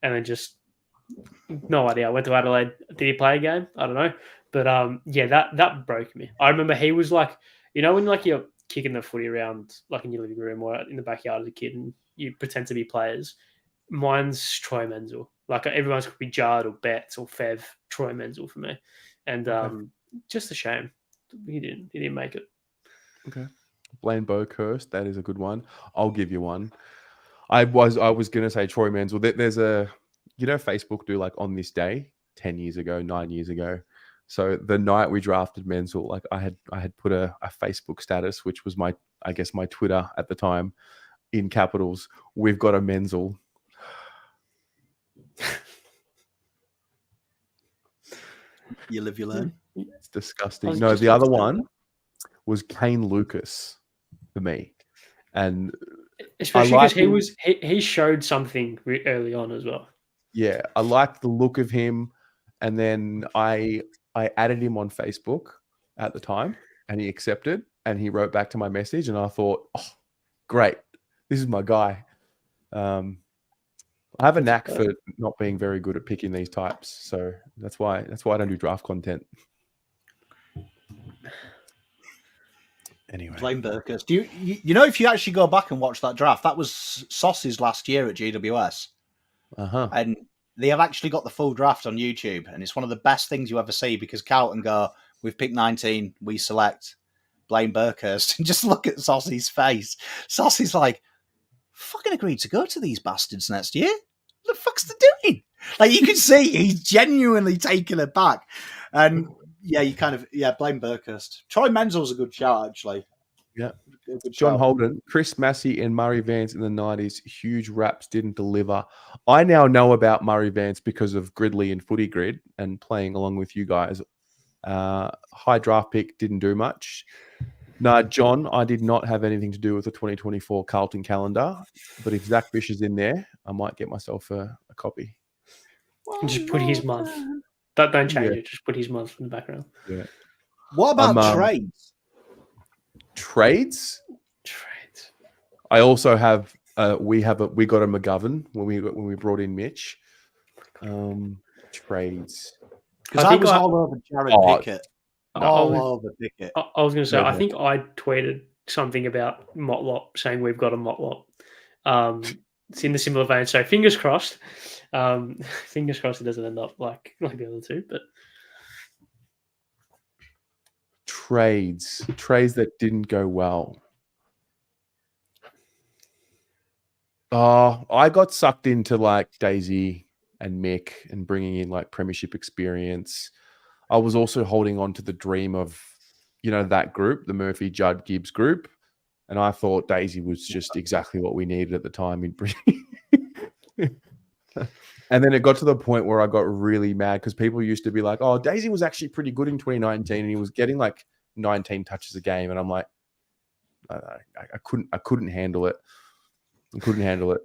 and then just no idea. I went to Adelaide. Did he play a game? I don't know, but yeah, that broke me. I remember he was like, when like you're kicking the footy around like in your living room or in the backyard as a kid and you pretend to be players. Mine's Troy Menzel. Like everyone's could be Jard or Betts or Fev. Troy Menzel for me, and just a shame he didn't make it. Okay, Blaine Boakhurst, that is a good one. I'll give you one. I was gonna say Troy Menzel. There's a Facebook do like on this day 10 years ago, 9 years ago. So the night we drafted Menzel, like I had put a Facebook status, which was my Twitter at the time, in capitals. We've got a Menzel. You live, you learn. It's disgusting. No, the other one was Kane Lucas for me, and especially because he showed something early on as well. Yeah, I liked the look of him, and then I added him on Facebook at the time, and he accepted, and he wrote back to my message, and I thought, oh, great, this is my guy. I have a knack for not being very good at picking these types, so that's why I don't do draft content. Anyway, Blaine Burkers. Do you know if you actually go back and watch that draft, that was Sauce's last year at GWS. And they have actually got the full draft on YouTube, and it's one of the best things you ever see because Carlton go, we've picked 19, we select Blaine Burkhurst, and just look at Saucy's face. Saucy's like, fucking agreed to go to these bastards next year. What the fuck's they doing? Like, you can see he's genuinely taken aback. And Blaine Burkhurst. Troy Menzel's a good shout, actually. Yeah. John Holden, Chris Massey, and Murray Vance in the 90s. Huge raps didn't deliver. I now know about Murray Vance because of Gridley and Footy Grid and playing along with you guys. High draft pick, didn't do much. No, John, I did not have anything to do with the 2024 Carlton calendar. But if Zach Fish is in there, I might get myself a copy. And just put his month. Don't change it. Just put his month in the background. Yeah. What about trades? Trades. I also have. We got a McGovern when we brought in Mitch. Trades. Because I was all over Jared Pickett. Over Pickett. I was going to say. I think I tweeted something about Motlop saying we've got a Motlop. It's in the similar vein. So fingers crossed. Fingers crossed it doesn't end up like the other two. But trades that didn't go well. Oh, I got sucked into like Daisy and Mick and bringing in like premiership experience. I was also holding on to the dream of, that group, the Murphy, Judd, Gibbs group. And I thought Daisy was just exactly what we needed at the time in Britain. And then it got to the point where I got really mad because people used to be like, oh, Daisy was actually pretty good in 2019 and he was getting like 19 touches a game. And I'm like, I couldn't handle it. I couldn't handle it.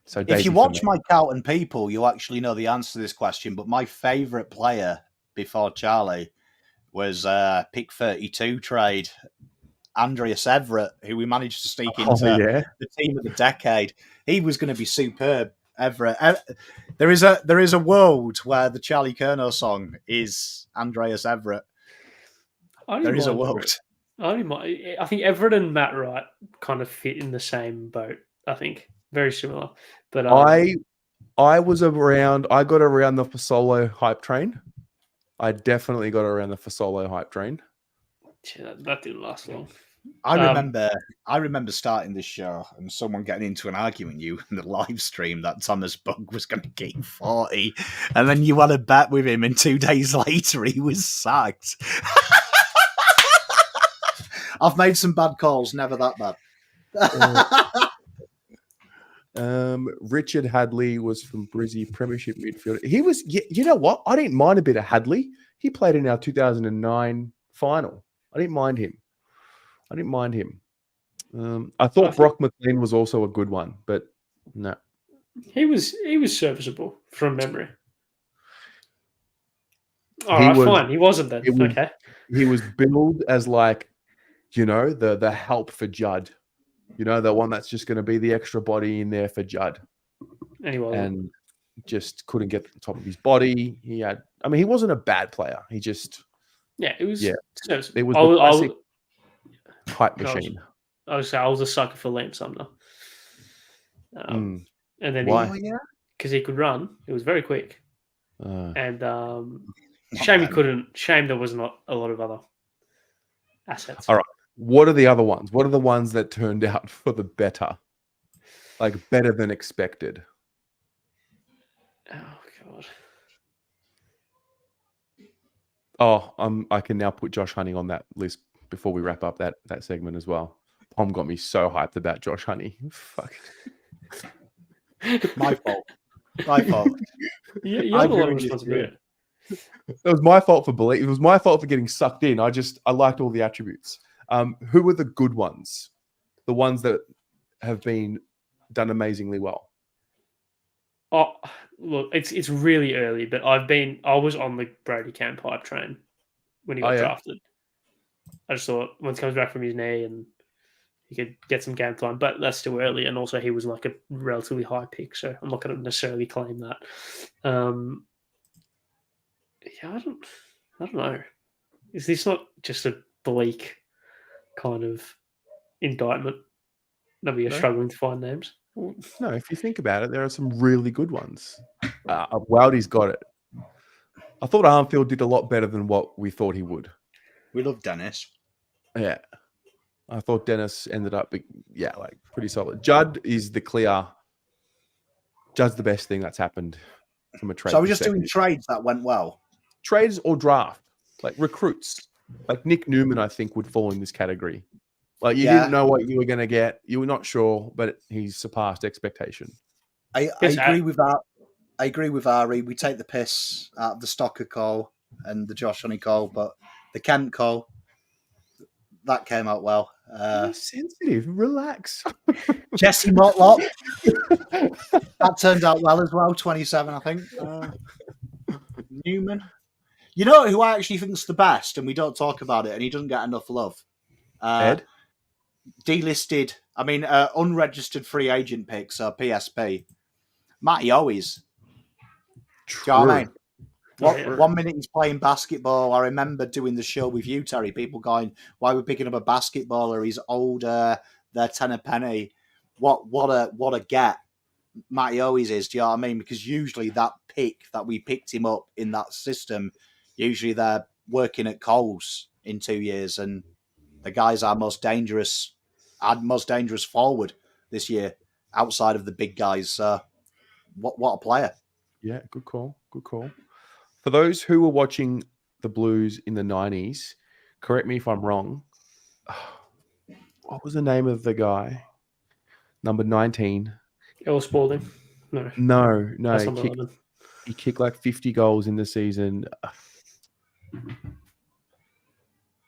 So if you watch my Carlton People, you'll actually know the answer to this question. But my favourite player before Charlie was pick 32 trade, Andreas Everett, who we managed to sneak into the team of the decade. He was going to be superb. Everett. There is a world where the Charlie Curnow song is Andreas Everett. There is a world. I think Everett and Matt Wright kind of fit in the same boat. I think very similar. But I was around. I got around the Fasolo hype train. I definitely got around the Fasolo hype train. Yeah, that didn't last long. I remember starting this show and someone getting into an argument with you in the live stream that Thomas Bugg was going to get 40, and then you had a bet with him, and 2 days later he was sacked. I've made some bad calls, never that bad. Richard Hadley was from Brizzy, Premiership midfielder. He was, you know what? I didn't mind a bit of Hadley. He played in our 2009 final. I didn't mind him. I thought Brock McLean was also a good one, but no. He was serviceable from memory. Fine. He wasn't then. Okay. He was billed as like, the help for Judd. The one that's just going to be the extra body in there for Judd. And just couldn't get to the top of his body. He wasn't a bad player. He just... Yeah, it was... It was the classic hype machine. I was a sucker for Liam Sumner. And then why? Because he could run. It was very quick. And shame he couldn't. Shame there was not a lot of other assets. All right. What are the other ones? What are the ones that turned out for the better? Like better than expected? Oh, God. Oh, I can now put Josh Honey on that list before we wrap up that segment as well. Pom got me so hyped about Josh Honey. Fuck. My fault. You have a lot of responsibility. It was my fault for believing. It was my fault for getting sucked in. I liked all the attributes. Who were the good ones? The ones that have been done amazingly well. Oh, look, it's really early, but I was on the Brody Camp hype train when he got drafted. I just thought once he comes back from his knee and he could get some game time, but that's still early. And also he was like a relatively high pick, so I'm not going to necessarily claim that. I don't know. Is this not just a bleak kind of indictment that we are struggling to find names? No, if you think about it, there are some really good ones. Wowdy's got it. I thought Armfield did a lot better than what we thought he would. We love Dennis. Yeah. I thought Dennis ended up, pretty solid. Judd is Judd's the best thing that's happened from a trade. So we're just doing trades that went well? Trades or draft, like recruits. Like Nick Newman, I think, would fall in this category. Like you didn't know what you were going to get. You were not sure, but he's surpassed expectation. I agree with that. I agree with Ari. We take the piss out of the Stocker call and the Josh Honey call, but the Kent call, that came out well. Sensitive. Relax. Jesse Motlop. That turned out well as well. 27, I think. Newman. You know who I actually think is the best, and we don't talk about it, and he doesn't get enough love? Ed? Delisted, unregistered free agent pick, so PSP. Matty always. True. Do you know what I mean? One minute he's playing basketball. I remember doing the show with you, Terry. People going, "Why are we picking up a basketballer? He's older. They're ten a penny." What a get. Matty always is. Do you know what I mean? Because usually that pick that we picked him up in that system, usually they're working at Coles in 2 years, and the guy's our most dangerous forward this year outside of the big guys. What a player. Yeah, good call. Good call. For those who were watching the Blues in the 90s, correct me if I'm wrong. What was the name of the guy? Number 19. Earl Spalding. No, No. that's number 11. He kicked like 50 goals in the season.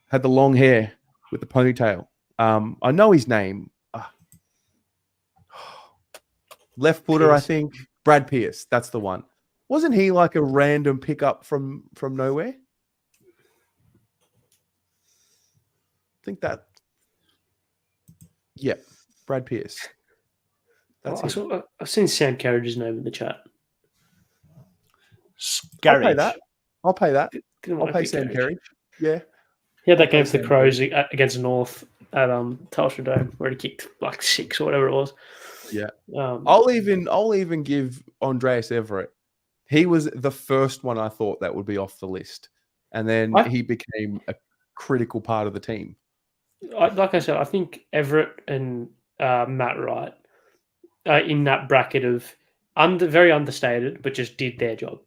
Had the long hair with the ponytail. I know his name. Left footer, Pierce. I think. Brad Pierce. That's the one. Wasn't he like a random pickup from nowhere? I think that. Yeah, Brad Pierce. That's it. I've seen Sam Carriage's name in the chat. I'll pay that. I'll pay that. Didn't I'll want to pay pick Sam Carriage. Yeah. He had that game Okay, for the Sam Crows against North at Telstra Dome where he kicked like 6 or whatever it was. Yeah. Um, I'll even give Andreas Everett. He was the first one I thought that would be off the list, and then he became a critical part of the team. Like I said, I think Everett and Matt Wright are in that bracket of very understated, but just did their job.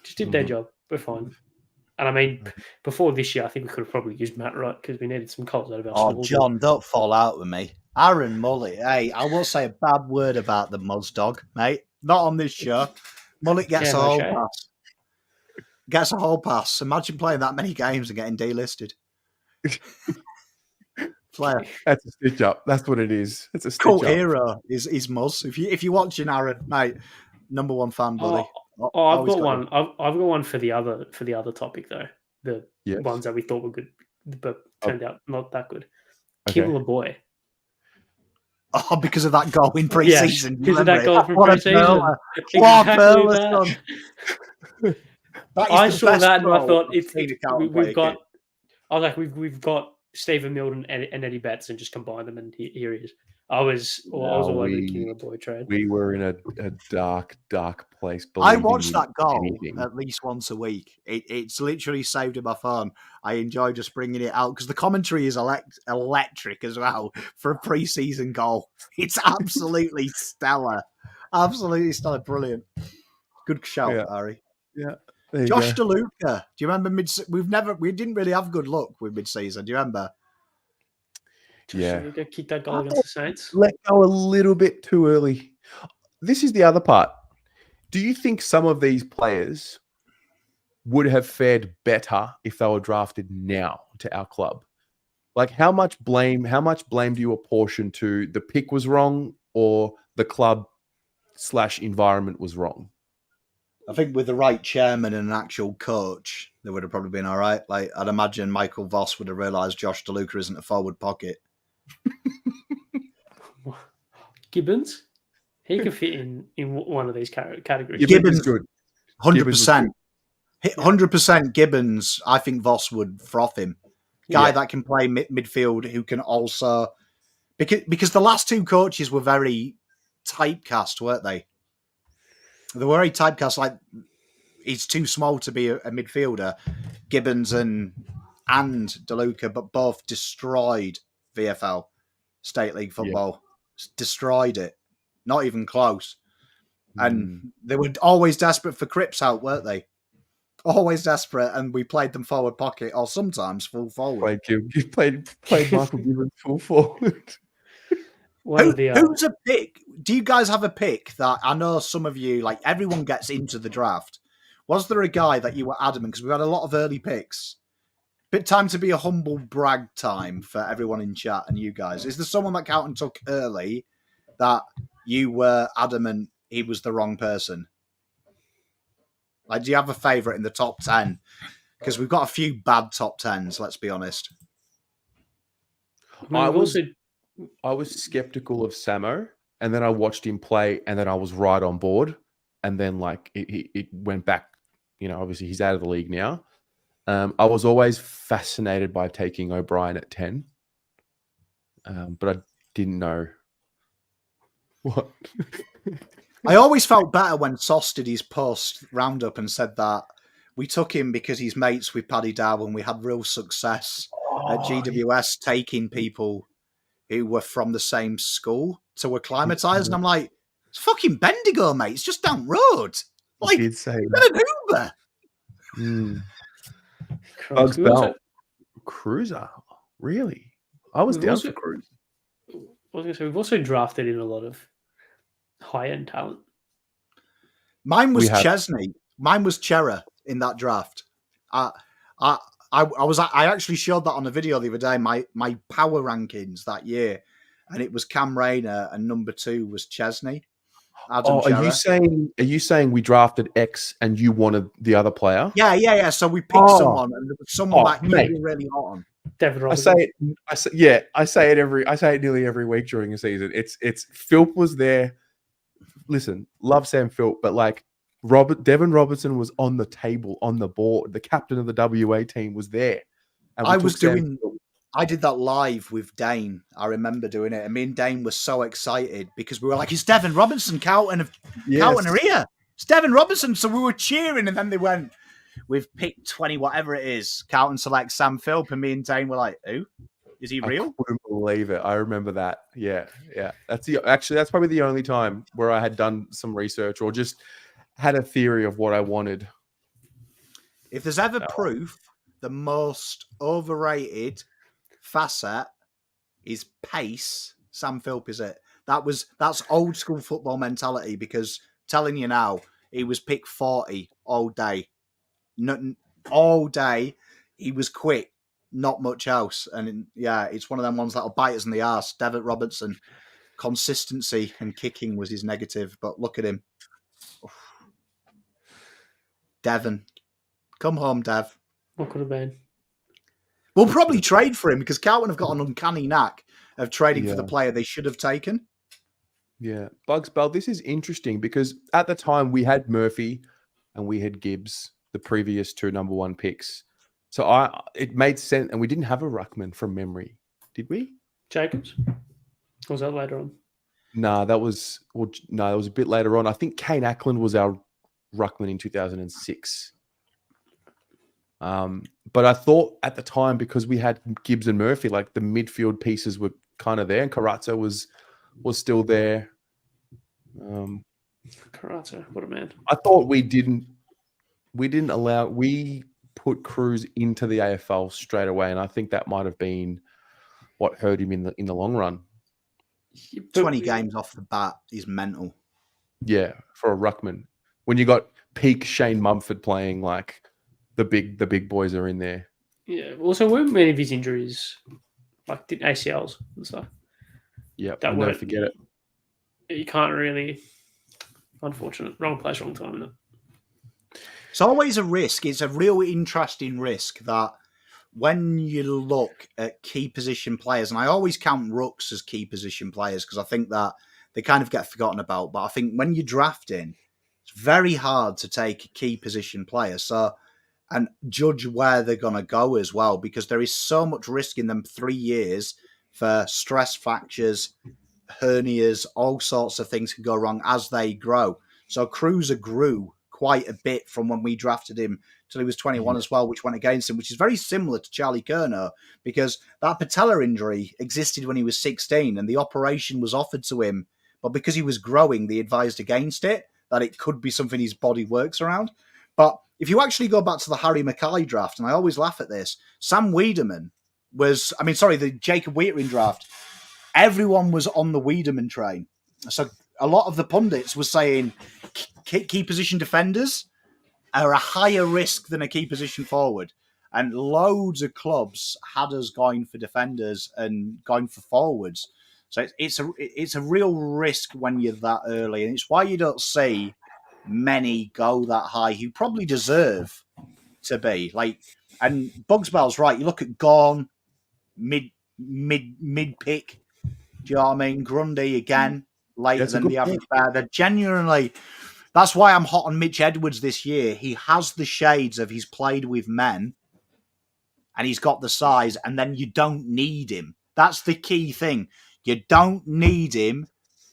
Just did their job. We're fine. And I mean, before this year, I think we could have probably used Matt Wright because we needed some goals out of our Oh, small John, group. don't fall out with me. Aaron Mullet, hey, I won't say a bad word about the Muzdog, mate. Not on this show. Mullet gets a whole pass. Gets a whole pass. Imagine playing that many games and getting delisted. Player. That's a stitch up. That's what it is. It's a stitch Cult up. hero is Muzz. If you're watching Aaron, mate, number one fan, buddy. I've got one. I've got one for the other topic though. The ones that we thought were good, but turned out not that good. Okay. Kim LeBoy. Oh, because of that goal in pre-season. Because of that goal from what pre-season. What a perler, son. I saw that and I thought we've got. I was like, we've got Stephen Milton and Eddie Betts and just combine them, and here he is. I was all over the King LeBoy trade. We were in a dark place. I watched that goal at least once a week. It's literally saved in my phone. I enjoy just bringing it out because the commentary is electric as well for a pre-season goal. It's absolutely stellar. Absolutely stellar. Brilliant. Good shout, Harry. Yeah. Josh DeLuca. Do you remember we didn't really have good luck with mid-season. Do you remember? Yeah. Kick that goal against the Saints. Let go a little bit too early. This is the other part. Do you think some of these players would have fared better if they were drafted now to our club? Like how much blame do you apportion to the pick was wrong or the club / environment was wrong? I think with the right chairman and an actual coach, they would have probably been all right. Like I'd imagine Michael Voss would have realised Josh DeLuca isn't a forward pocket. Gibbons, he could fit in one of these categories. Gibbons is good, 100%, 100%. Gibbons, I think Voss would froth him. Guy that can play midfield, who can also because the last two coaches were very typecast, weren't they? They were very typecast. Like he's too small to be a midfielder. Gibbons and DeLuca, but both destroyed VFL State League football. Destroyed it. Not even close. And they were always desperate for Cripps out, weren't they? Always desperate, and we played them forward pocket or sometimes full forward. You played Michael Gibbons full forward. Who's a pick? Do you guys have a pick that I know some of you, like everyone gets into the draft? Was there a guy that you were adamant, because we've had a lot of early picks? Bit time to be a humble brag time for everyone in chat and you guys. Is there someone that Carlton took early that you were adamant he was the wrong person? Like, do you have a favourite in the top 10? Because we've got a few bad top 10s, let's be honest. I was skeptical of Samo, and then I watched him play, and then I was right on board. And then, like, it went back. You know, obviously he's out of the league now. I was always fascinated by taking O'Brien at 10, but I didn't know what. I always felt better when Sauce did his post roundup and said that we took him because he's mates with Paddy Dow and we had real success at GWS taking people who were from the same school, so we're acclimatized. And I'm like, it's fucking Bendigo, mate. It's just down road. Like, did say get an Uber. Bugs We also- Belt Cruiser. Really? I was We've down also- for Cruise. I was going to say, we've also drafted in a lot of high-end talent. Mine was We have- Chesney. Mine was Chera in that draft. I actually showed that on a video the other day. My power rankings that year, and it was Cam Rayner, and number 2 was Chesney. Adam Are you Chera. saying we drafted X and you wanted the other player? Yeah. So we picked someone, and there was someone that you mate. were really hot on. Devin I Robinson. say it nearly every week during a season. It's Philp was there. Listen, love Sam Philp, but like Devin Robertson was on the table, on the board. The captain of the WA team was there. And I did that live with Dane. I remember doing it. And me and Dane were so excited because we were like, it's Devin Robinson, Carlton are here. It's Devin Robinson. So we were cheering, and then they went, we've picked 20, whatever it is. Carlton select Sam Philp, and me and Dane were like, who? Is he real? I couldn't believe it. I remember that. Yeah. That's probably the only time where I had done some research or just had a theory of what I wanted. If there's ever proof, the most overrated facet is pace. Sam Philp is it. That's old school football mentality, because telling you now, he was pick 40 all day. All day. He was quick, not much else. And it's one of them ones that'll bite us in the arse. Devin Robertson, consistency and kicking was his negative, but look at him. Devon, come home, Dev. What could have been? We'll probably trade for him because Carlton have got an uncanny knack of trading for the player they should have taken. Yeah. Bugs Bell, this is interesting because at the time we had Murphy and we had Gibbs, the previous 2 number 1 picks. So it made sense, and we didn't have a ruckman from memory, did we? Jacobs? Or was that later on? That was a bit later on. I think Kane Ackland was our ruckman in 2006. But I thought at the time, because we had Gibbs and Murphy, like the midfield pieces were kind of there, and Carazzo was still there. Carazzo, what a man! I thought we put Cruz into the AFL straight away, and I think that might have been what hurt him in the long run. 20 games off the bat is mental. Yeah, for a ruckman, when you got peak Shane Mumford playing, like the big boys are in there. Yeah. Also, weren't many of his injuries like ACLs and stuff? Yeah, I'll never forget it. You can't really. Unfortunate. Wrong place, wrong time, isn't it? It's always a risk. It's a real interesting risk that when you look at key position players, and I always count rucks as key position players because I think that they kind of get forgotten about. But I think when you're drafting, it's very hard to take a key position player. And judge where they're going to go as well, because there is so much risk in them 3 years for stress fractures, hernias, all sorts of things can go wrong as they grow. So Cruiser grew quite a bit from when we drafted him till he was 21 as well, which went against him, which is very similar to Charlie Curnow, because that patella injury existed when he was 16 and the operation was offered to him. But because he was growing, they advised against it, that it could be something his body works around. But if you actually go back to the Harry Mackay draft, and I always laugh at this, Sam Wiedemann the Jacob Wheatering draft, everyone was on the Wiedemann train. So a lot of the pundits were saying key position defenders are a higher risk than a key position forward. And loads of clubs had us going for defenders and going for forwards. So it's a real risk when you're that early. And it's why you don't see many go that high who probably deserve to be. And Bugs Bell's right. You look at Gorn, mid pick. Do you know what I mean? Grundy again, later than the average bear. They're genuinely. That's why I'm hot on Mitch Edwards this year. He has the shades of he's played with men, and he's got the size, and then you don't need him. That's the key thing. You don't need him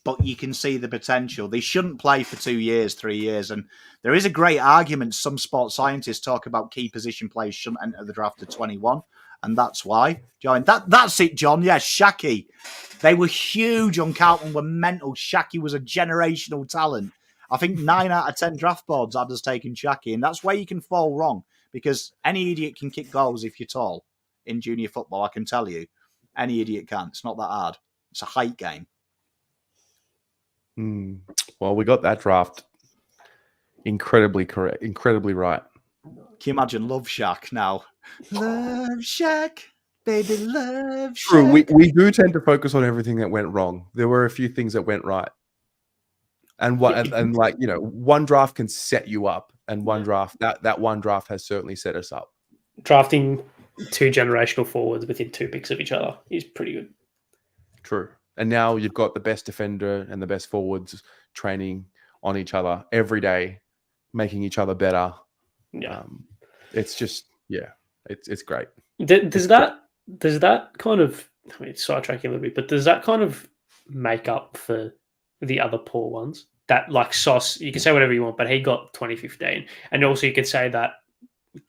but you can see the potential. They shouldn't play for 2 years, 3 years. And there is a great argument. Some sports scientists talk about key position players shouldn't enter the draft at 21. And that's why. John, that's it, John. Yeah, Shaki. They were huge on Carlton, were mental. Shaki was a generational talent. I think 9 out of 10 draft boards had us taking Shaki. And that's where you can fall wrong, because any idiot can kick goals if you're tall in junior football, I can tell you. Any idiot can. It's not that hard. It's a height game. Well, we got that draft incredibly correct, incredibly right. Can you imagine Love Shack now? Love Shack, baby, Love Shack. True, we do tend to focus on everything that went wrong. There were a few things that went right. And one draft can set you up, and one draft that one draft has certainly set us up. Drafting 2 generational forwards within 2 picks of each other is pretty good. True. And now you've got the best defender and the best forwards training on each other every day, making each other better. Yeah. It's just, it's great. Does that kind of, I mean, sidetracking a little bit, but does that kind of make up for the other poor ones? That, like Sauce, you can say whatever you want, but he got 2015. And also you could say that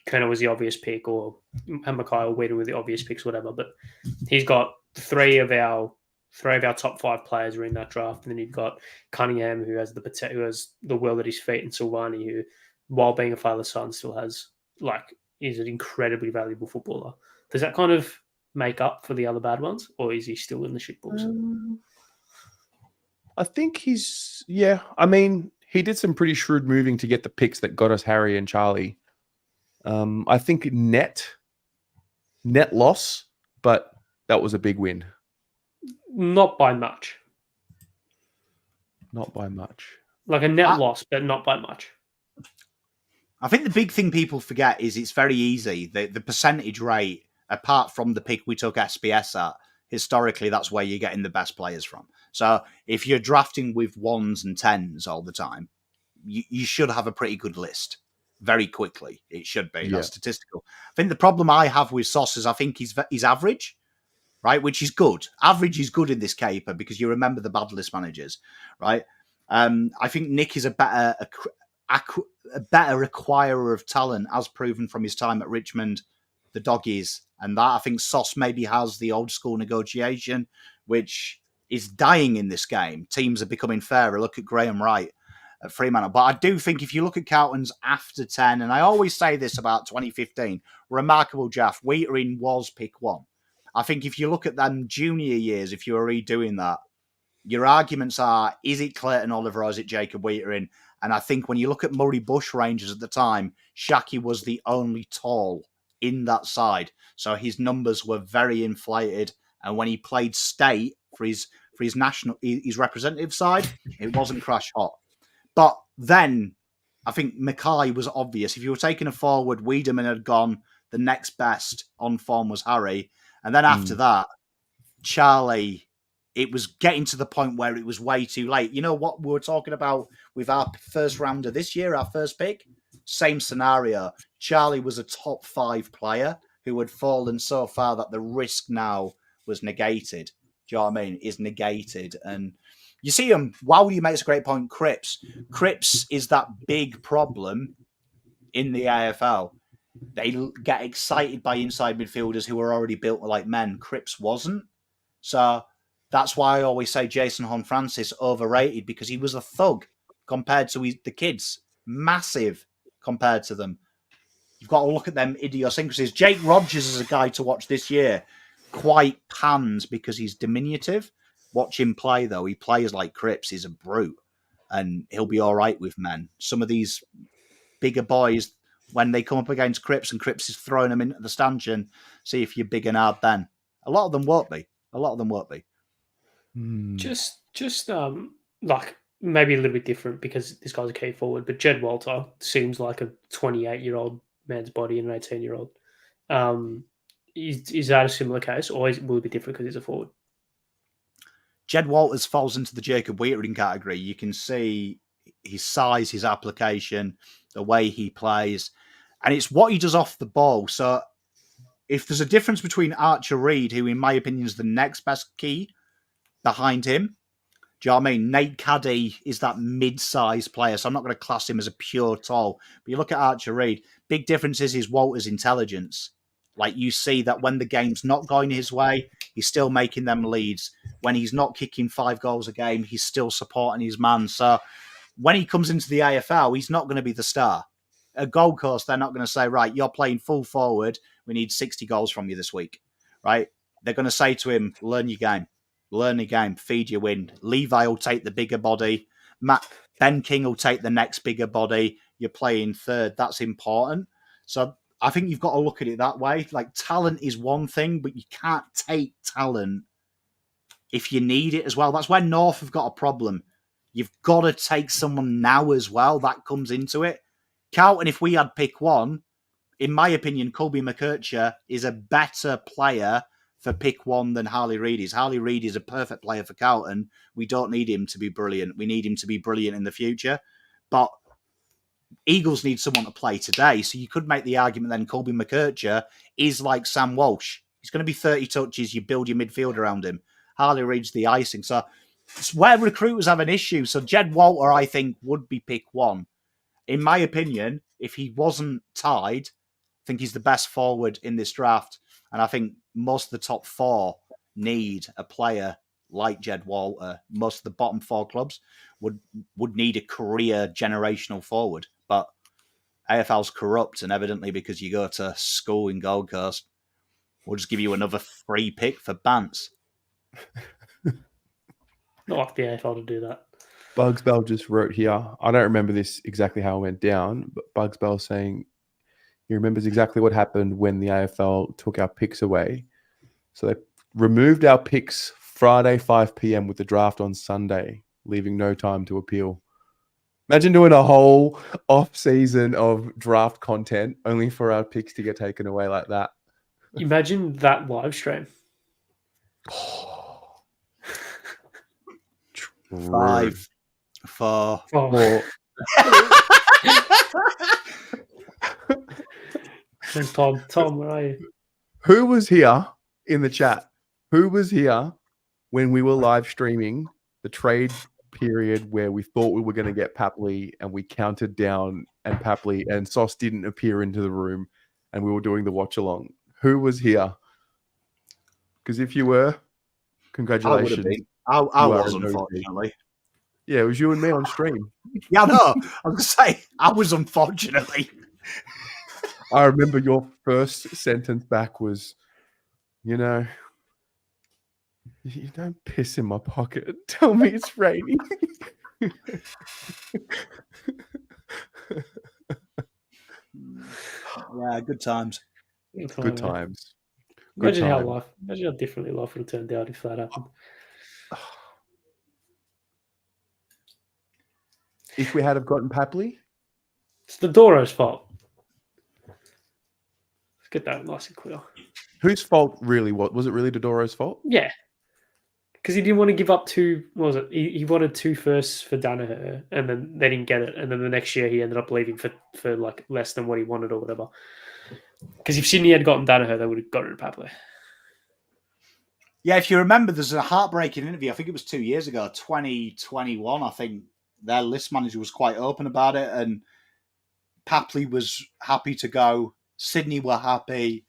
Kerner was the obvious pick, or Mackay or Wheaton were the obvious picks, whatever. But he's got three of our top 5 players are in that draft, and then you've got Cunningham, who has the world at his feet, and Silvani, who, while being a father's son, still is an incredibly valuable footballer. Does that kind of make up for the other bad ones, or is he still in the shitballs? I think I mean, he did some pretty shrewd moving to get the picks that got us Harry and Charlie. I think net loss, but that was a big win. Not by much. Not by much. Like a net loss, but not by much. I think the big thing people forget is it's very easy. The percentage rate, apart from the pick we took SBS at, historically, that's where you're getting the best players from. So if you're drafting with 1s and 10s all the time, you should have a pretty good list very quickly. It should be. That's statistical. I think the problem I have with Sauce is I think he's average, right? Which is good. Average is good in this caper because you remember the bad list managers, right? I think Nick is a better acquirer of talent, as proven from his time at Richmond, the Doggies, and that. I think Sauce maybe has the old school negotiation, which is dying in this game. Teams are becoming fairer. Look at Graham Wright at Fremantle. But I do think if you look at Carlton's after 10, and I always say this about 2015, remarkable draft, Wheaton was pick 1. I think if you look at them junior years, if you were redoing that, your arguments are, is it Clayton Oliver or is it Jacob Wheaton? And I think when you look at Murray Bush Rangers at the time, Shaki was the only tall in that side. So his numbers were very inflated. And when he played state for his representative side, it wasn't crash hot. But then I think Mackay was obvious. If you were taking a forward, Wiedemann had gone. The next best on form was Harry. And then after that, Charlie, it was getting to the point where it was way too late. You know what we were talking about with our first rounder this year, our first pick? Same scenario. Charlie was a top 5 player who had fallen so far that the risk now was negated. Do you know what I mean? Is negated. And you see him, Wowdy makes a great point, Cripps is that big problem in the AFL. They get excited by inside midfielders who are already built like men. Cripps wasn't. So that's why I always say Jason Horne-Francis overrated, because he was a thug compared to the kids. Massive compared to them. You've got to look at them idiosyncrasies. Jake Rogers is a guy to watch this year. Quite panned because he's diminutive. Watch him play, though. He plays like Cripps. He's a brute. And he'll be all right with men. Some of these bigger boys, when they come up against Cripps and Cripps is throwing them into the stanchion, see if you're big and hard then. A lot of them won't be. Just like maybe a little bit different because this guy's a key forward, but Jed Walter seems like a 28-year-old man's body and an 18-year-old. Is that a similar case, or will it be different because he's a forward? Jed Walters falls into the Jacob Wheaton category. You can see his size, his application, the way he plays, and it's what he does off the ball. So if there's a difference between Archer Reed, who in my opinion is the next best key behind him, Do you know what I mean? Nate Caddy is that mid-sized player, so I'm not going to class him as a pure tall. But you look at Archer Reed, big difference is Walter's intelligence. Like, you see that when the game's not going his way, he's still making them leads. When he's not kicking 5 goals a game, he's still supporting his man. So when he comes into the AFL, he's not going to be the star. At Gold Coast, they're not going to say, right, you're playing full forward. We need 60 goals from you this week, right? They're going to say to him, learn your game. Learn your game. Feed your wind. Levi will take the bigger body. Ben King will take the next bigger body. You're playing third. That's important. So I think you've got to look at it that way. Like, talent is one thing, but you can't take talent if you need it as well. That's where North have got a problem. You've got to take someone now as well. That comes into it. Carlton, if we had pick 1, in my opinion, Colby McKercher is a better player for pick 1 than Harley Reid is. Harley Reid is a perfect player for Carlton. We don't need him to be brilliant. We need him to be brilliant in the future. But Eagles need someone to play today. So you could make the argument then Colby McKercher is like Sam Walsh. He's going to be 30 touches. You build your midfield around him. Harley Reid's the icing. So it's where recruiters have an issue. So Jed Walter, I think, would be pick 1. In my opinion, if he wasn't tied, I think he's the best forward in this draft. And I think most of the top 4 need a player like Jed Walter. Most of the bottom 4 clubs would need a career generational forward. But AFL's corrupt, and evidently because you go to school in Gold Coast, we'll just give you another free pick for Bants. Not like the AFL to do that. Bugs Bell just wrote here. I don't remember this exactly how it went down, but Bugs Bell saying he remembers exactly what happened when the AFL took our picks away. So they removed our picks Friday 5 p.m. with the draft on Sunday, leaving no time to appeal. Imagine doing a whole off season of draft content only for our picks to get taken away like that. Imagine that live stream. 5, 4. Oh. Tom, where are you? Who was here in the chat? Who was here when we were live streaming the trade period where we thought we were going to get Papley and we counted down and Papley and Sauce didn't appear into the room and we were doing the watch along? Who was here? Because if you were, congratulations. I was, unfortunately. Yeah, it was you and me on stream. Yeah, no, I was going to say, I was, unfortunately. I remember your first sentence back was, you know, you don't piss in my pocket. Tell me it's raining. Yeah, good times. Good times. Imagine how differently life would have turned out if that happened. If we had have gotten Papley? It's the Doro's fault. Let's get that nice and clear. Whose fault really was it really Dodoro's fault? Yeah. Because he didn't want to give up 2, what was it? He wanted 2 firsts for Danaher, and then they didn't get it. And then the next year he ended up leaving for like less than what he wanted or whatever. Because if Sydney had gotten Danaher, they would have got rid of Papley. Yeah, if you remember, there's a heartbreaking interview. I think it was 2 years ago, 2021. I think their list manager was quite open about it, and Papley was happy to go. Sydney were happy.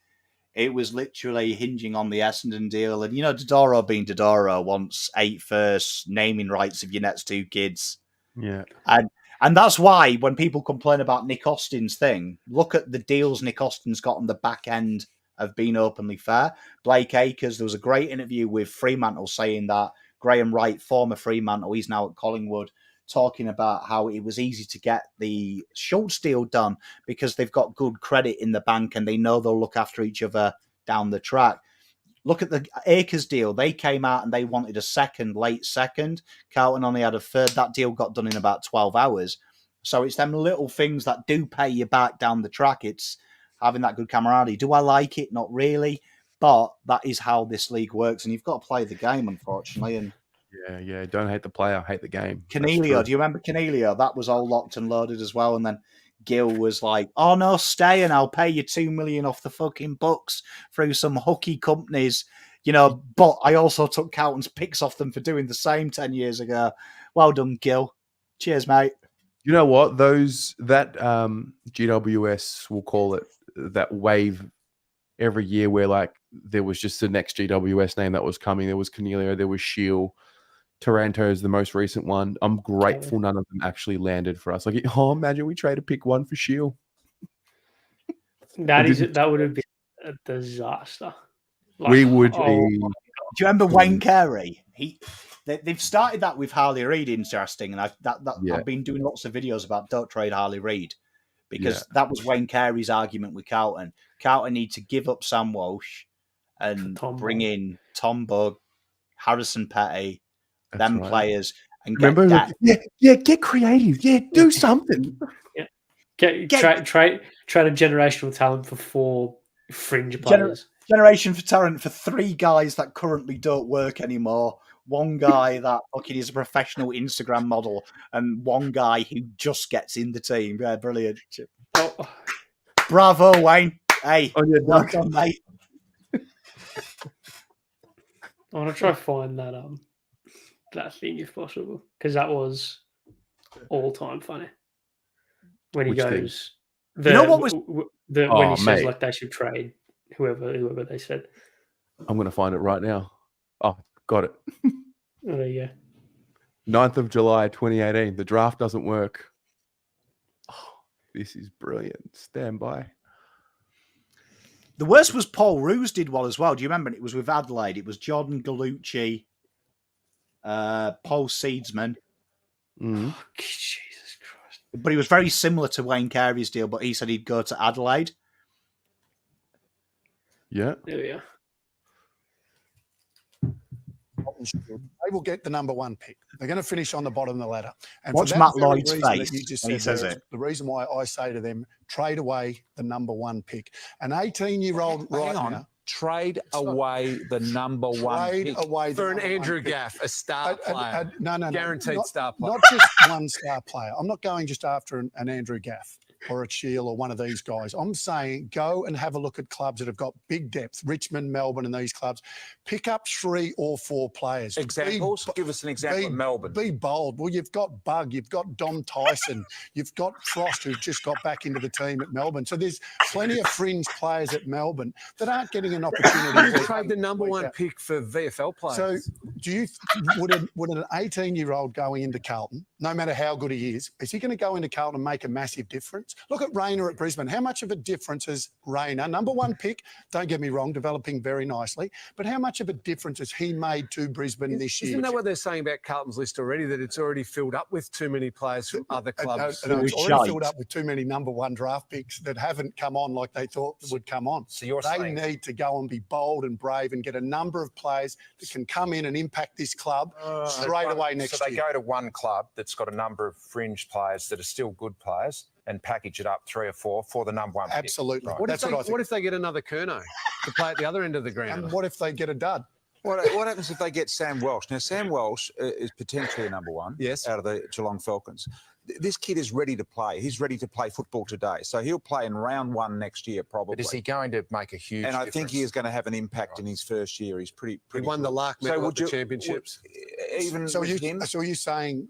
It was literally hinging on the Essendon deal. And, you know, Dodoro being Dodoro wants 8 firsts, naming rights of your next 2 kids. Yeah. And that's why when people complain about Nick Austin's thing, look at the deals Nick Austin's got on the back end of being openly fair. Blake Acres, there was a great interview with Fremantle saying that Graham Wright, former Fremantle, he's now at Collingwood, talking about how it was easy to get the Schultz deal done because they've got good credit in the bank and they know they'll look after each other down the track. Look at the Akers deal. They came out and they wanted a late second. Carlton only had a third. That deal got done in about 12 hours. So it's them little things that do pay you back down the track. It's having that good camaraderie. Do I like it? Not really. But that is how this league works. And you've got to play the game, unfortunately. And yeah. Don't hate the player, hate the game. Canelio, do you remember Canelio? That was all locked and loaded as well. And then Gill was like, oh no, stay and I'll pay you $2 million off the fucking books through some hooky companies. But I also took Carlton's picks off them for doing the same 10 years ago. Well done, Gil. Cheers, mate. You know what? That GWS, we'll call it, that wave every year where like there was just the next GWS name that was coming. There was Cornelio, there was Shield. Taranto is the most recent one. I'm grateful none of them actually landed for us. Like, imagine we traded pick 1 for Shield. That would have been a disaster. We would be. Do you remember Wayne Carey? They've started that with Harley Reid, interesting, and I've been doing lots of videos about don't trade Harley Reid because that was Wayne Carey's argument with Carlton. Carlton need to give up Sam Walsh and bring in Tom Bugg, Harrison Petty, players, and remember get get creative, do something. Trade a generational talent for 4 fringe players. Generation for talent for 3 guys that currently don't work anymore. 1 guy that fucking is a professional Instagram model, and 1 guy who just gets in the team. Yeah, brilliant. Oh. Bravo, Wayne. Hey, well done, mate. I want to try to find that thing if possible, because that was all time funny. When he goes, when he says like they should trade whoever they said. I'm going to find it right now. Oh, got it. Oh, there you go. 9th of July, 2018. The draft doesn't work. Oh, this is brilliant. Stand by. The worst was Paul Roos did well as well. Do you remember? It was with Adelaide. It was Jordan Gallucci, Paul Seedsman. Oh, Jesus Christ. But he was very similar to Wayne Carey's deal, but he said he'd go to Adelaide. Yeah. There we are. They will get the number 1 pick. They're going to finish on the bottom of the ladder. And watch for that Matt Lloyd's face when he says it. The reason why I say to them, trade away the number 1 pick. An 18-year-old now. Trade away the number 1 pick. For an Andrew Gaff, a star player. No. Guaranteed star player. Not just 1 star player. I'm not going just after an Andrew Gaff or a Shield or one of these guys. I'm saying go and have a look at clubs that have got big depth, Richmond, Melbourne and these clubs. Pick up 3 or 4 players. Examples? Give us an example of Melbourne. Be bold. Well, you've got Bug, you've got Dom Tyson, you've got Frost, who's just got back into the team at Melbourne. So there's plenty of fringe players at Melbourne that aren't getting an opportunity. You trade the number 1 pick for VFL players. So would an 18-year-old going into Carlton, no matter how good he is he going to go into Carlton and make a massive difference? Look at Rayner at Brisbane. How much of a difference is Rayner, number 1 pick, don't get me wrong, developing very nicely, but how much of a difference has he made to Brisbane this year? Isn't that what they're saying about Carlton's list already, that it's already filled up with too many players from other clubs? It's already filled up with too many number 1 draft picks that haven't come on like they thought would come on. So they need to go and be bold and brave and get a number of players that can come in and impact this club straight away next year. So they go to one club that's got a number of fringe players that are still good players and package it up 3 or 4 for the number 1 pick. Absolutely. Right. What if they get another Kerno to play at the other end of the ground? And what if they get a dud? What happens if they get Sam Welsh? Now, Sam Welsh is potentially a number 1 out of the Geelong Falcons. This kid is ready to play. He's ready to play football today. So he'll play in round 1 next year, probably. But is he going to make a huge difference? And I think he is going to have an impact in his first year. He's pretty He won the Lark medal at the championships. So are you saying,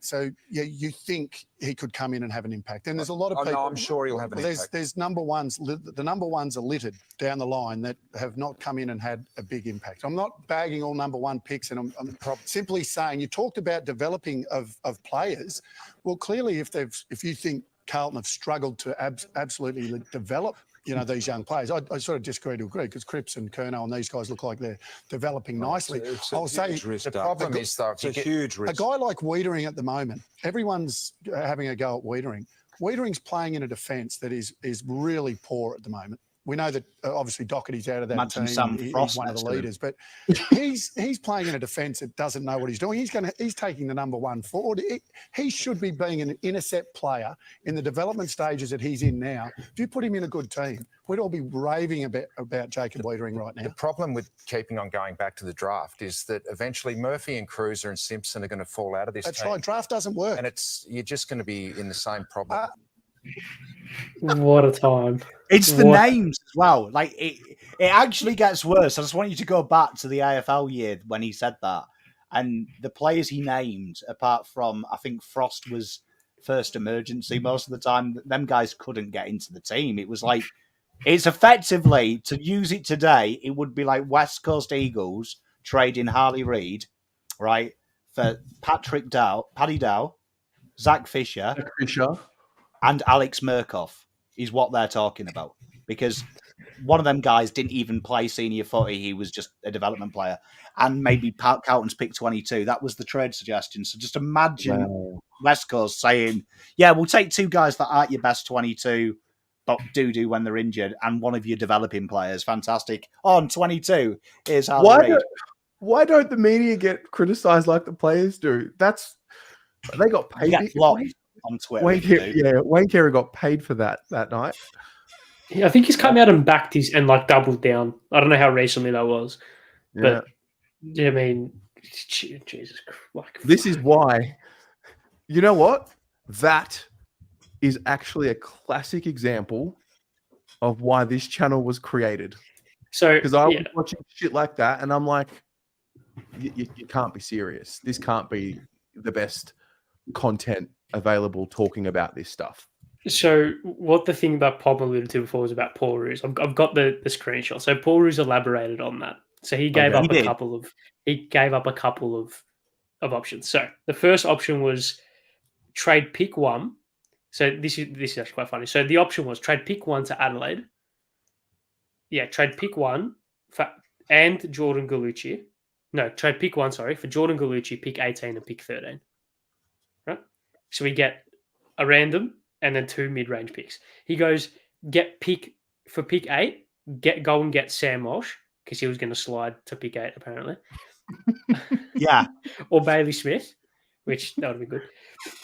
you think he could come in and have an impact? And there's a lot of people. No, I'm sure he'll have an impact. There's number 1s. The number 1s are littered down the line that have not come in and had a big impact. I'm not bagging all number 1 picks, and I'm simply saying you talked about developing of players. Well, clearly, if you think Carlton have struggled to absolutely develop, these young players, I sort of disagree to agree because Cripps and Curnow and these guys look like they're developing nicely. I'll say the problem is though, it's a huge risk. A guy like Wiedering at the moment, everyone's having a go at Wiedering. Wiedering's playing in a defence that is really poor at the moment. We know that obviously Doherty's out of that team. He's one of the leaders, but he's playing in a defence that doesn't know what he's doing. He's taking the number 1 forward. He should be being an intercept player in the development stages that he's in now. If you put him in a good team, we'd all be raving about Jacob Wiedering right now. The problem with keeping on going back to the draft is that eventually Murphy and Cruiser and Simpson are going to fall out of this team. That's right. Draft doesn't work. And you're just going to be in the same problem. What a time. It's the names as well. Like it actually gets worse. I just want you to go back to the AFL year when he said that. And the players he named, apart from, I think Frost was first emergency most of the time, them guys couldn't get into the team. It was like, it's effectively, to use it today, it would be like West Coast Eagles trading Harley Reid, right, for Paddy Dow, Zach Fisher, and Alex Murkoff is what they're talking about. Because one of them guys didn't even play senior footy. He was just a development player. And maybe Carlton's pick 22. That was the trade suggestion. So just imagine West Coast saying, yeah, we'll take two guys that aren't your best 22, but do when they're injured, and one of your developing players. Fantastic. On 22 is Harley Reid. Why don't the media get criticised like the players do? They got paid. Get blocked on Twitter. Wayne Carey got paid for that night. Yeah, I think he's come out and backed his and like doubled down. I don't know how recently that was, but I mean, Jesus Christ. This is why. You know what? That is actually a classic example of why this channel was created. So, because I was watching shit like that, and I'm like, you can't be serious. This can't be the best content available talking about this stuff. So what the thing that Pop alluded to before was about Paul Roos. I've got the screenshot. So Paul Roos elaborated on that. So he gave up a couple of options. So the first option was trade pick 1. So this is actually quite funny. So the option was trade pick 1 to Adelaide. Yeah, trade pick 1 and Jordan Gallucci. No, trade pick 1, sorry, for Jordan Gallucci, pick 18 and pick 13. Right? So we get a random and then 2 mid-range picks. He goes, pick 8, go and get Sam Walsh, because he was going to slide to pick 8, apparently. Yeah. Or Bailey Smith, which that would be good.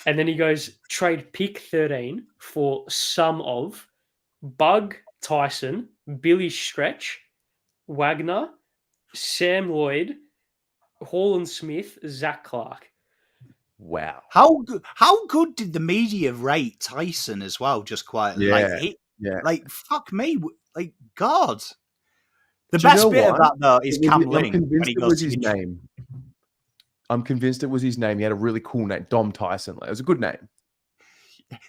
And then he goes, trade pick 13 for some of Bug Tyson, Billy Stretch, Wagner, Sam Lloyd, Holland Smith, Zach Clark. Wow. How good did the media rate Tyson as well, just quietly? Like, fuck me. Like, God. The best bit of that, though, is Cam Ling. I'm convinced it was his name. I'm convinced it was his name. He had a really cool name, Dom Tyson. It was a good name.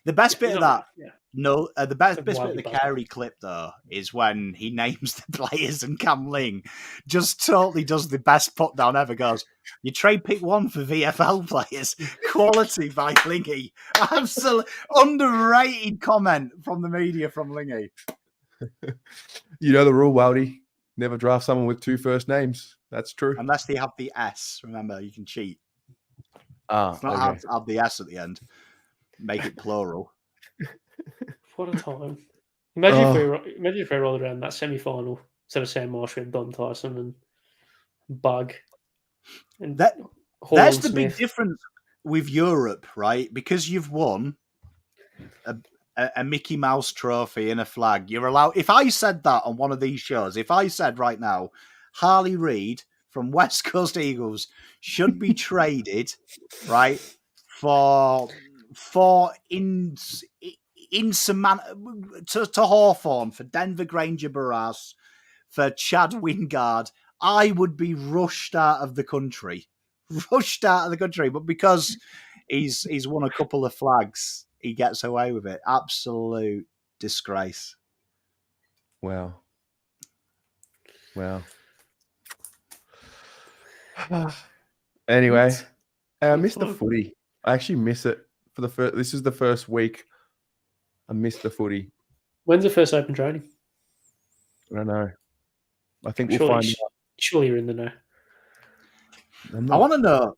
The best bit of that, the best bit of the Carey clip, though, is when he names the players and Cam Ling just totally does the best put down ever. Goes, you trade pick 1 for VFL players. Quality by Lingy. Absolute underrated comment from the media from Lingy. You know the rule, Wildy. Never draft someone with 2 first names. That's true. Unless they have the S. Remember, you can cheat. It's not have the S at the end. Make it plural. What a time. Imagine if we rolled around that semi-final instead of Sam Marsh with Don Tyson and Bug. And that's the big difference with Europe, right? Because you've won a Mickey Mouse trophy and a flag, you're allowed. If I said that on one of these shows, if I said right now, Harley Reid from West Coast Eagles should be traded, right, for to Hawthorn, for Denver Granger Barras, for Chad Wingard, I would be rushed out of the country. But because he's won a couple of flags, he gets away with it. Absolute disgrace. Wow. Anyway, I missed the footy. I actually miss it for the first. This is the first week. I missed the footy. When's the first open training? I don't know. I think we'll find out. Surely you're in the know. I want to know.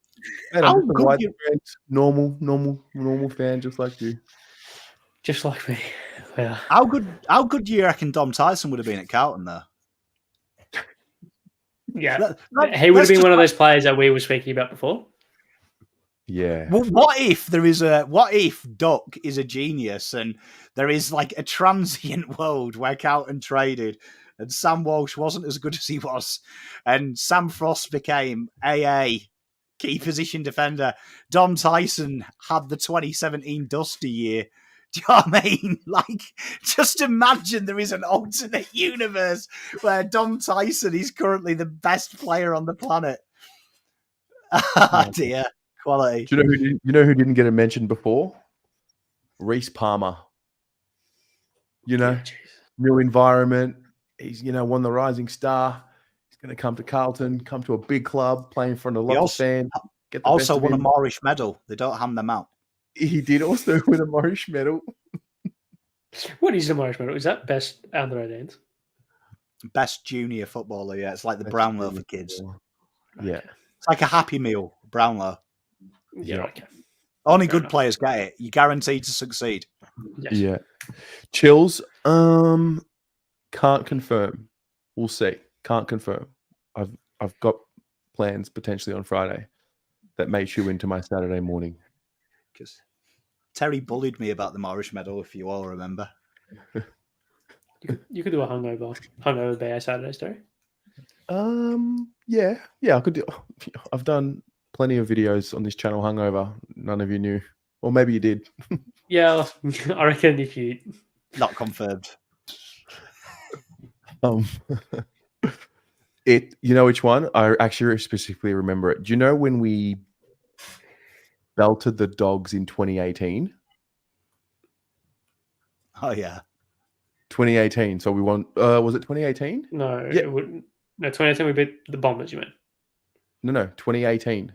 How good normal fan, just like you. Just like me. Yeah. How good do you reckon Dom Tyson would have been at Carlton, though? Yeah. He would have been one of those players that we were speaking about before. Yeah. Well, what if Duck is a genius and there is like a transient world where Carlton traded and Sam Walsh wasn't as good as he was and Sam Frost became AA, key position defender. Dom Tyson had the 2017 Dusty year, Do you know what I mean? Like, just imagine there is an alternate universe where Dom Tyson is currently the best player on the planet. Oh, dear. Quality. Do you know who didn't get a mention before? Reece Palmer. New environment. He's, won the Rising Star. He's going to come to Carlton, come to a big club, play in front of lots of fans. Also won a Moorish medal. They don't hand them out. He did also win a Moorish medal. What is the Moorish medal? Is that best under 18s? Best junior footballer, yeah. It's like the Brownlow for kids. Yeah. It's like a Happy Meal, Brownlow. Yeah, okay. Only good players get it. You're guaranteed to succeed. Yes. Yeah. Chills, can't confirm. We'll see. Can't confirm. I've got plans potentially on Friday that may chew into my Saturday morning. Because Terry bullied me about the Moorish medal, if you all remember. You could do a hungover BA Saturday story. Yeah, I could do. I've done plenty of videos on this channel hungover. None of you knew, or maybe you did. Yeah, I reckon if you not confirmed. You know which one? I actually specifically remember it. Do you know when we belted the Dogs in 2018? Oh yeah, 2018. So we won. Was it 2018? No, yeah. 2018 we beat the Bombers. You mean? No, 2018.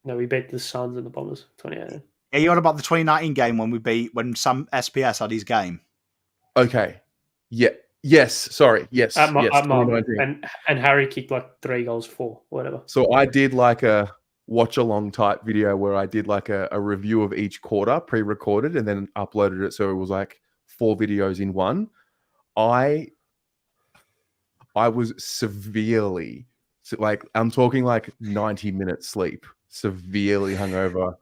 No, we beat the Suns and the Bombers. 2018. Yeah, you on about the 2019 game when Sam SPS had his game? Okay. Yeah. Yes. Sorry. Yes. At yes. And Harry kicked like 3 goals, 4, whatever. So I did like a watch along type video where I did like a review of each quarter pre-recorded and then uploaded it. So it was like 4 videos in one. I was severely, I'm talking like 90 minutes sleep, severely hungover.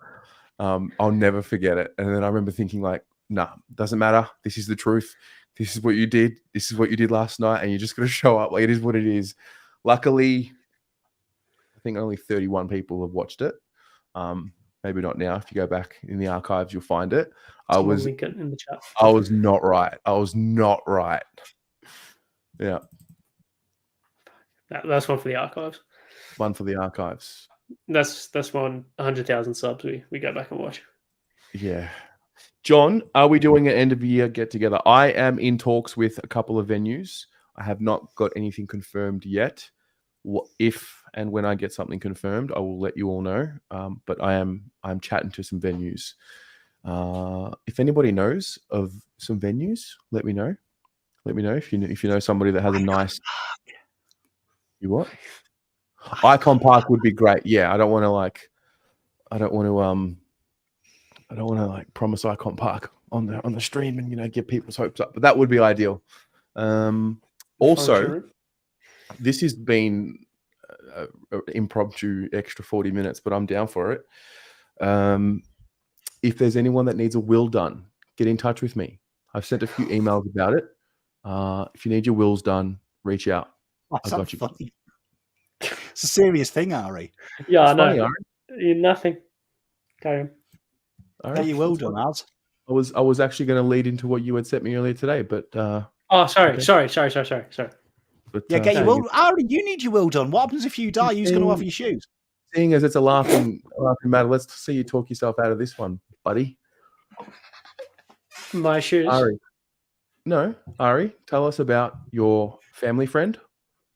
I'll never forget it. And then I remember thinking like, nah, doesn't matter. This is the truth. This is what you did. This is what you did last night. And you're just going to show up. Like, it is what it is. Luckily, I think only 31 people have watched it. Maybe not now. If you go back in the archives, you'll find it. I was link it in the chat. I was not right. Yeah. That's one for the archives. One for the archives. That's one 100,000 subs we go back and watch. Yeah. John, are we doing an end of year get together? I am in talks with a couple of venues. I have not got anything confirmed yet. If and when I get something confirmed, I will let you all know. But I'm chatting to some venues. If anybody knows of some venues, let me know. Let me know if you know somebody that has a nice. You what? Icon Park would be great. Yeah, I don't want to promise Icon Park on the stream and get people's hopes up, but that would be ideal. Also, this has been an impromptu extra 40 minutes, but I'm down for it. If there's anyone that needs a will done, get in touch with me. I've sent a few emails about it. If you need your wills done, reach out. I got you. Funny. It's a serious thing, Ari. Yeah, I know. Nothing. Carry on. All right. You will done, Az. I was actually going to lead into what you had sent me earlier today, but sorry. But, yeah, get your will. Ari, you need your will done. What happens if you die? Who's going to offer your shoes? Seeing as it's a laughing matter, let's see you talk yourself out of this one, buddy. My shoes. Ari, tell us about your family friend.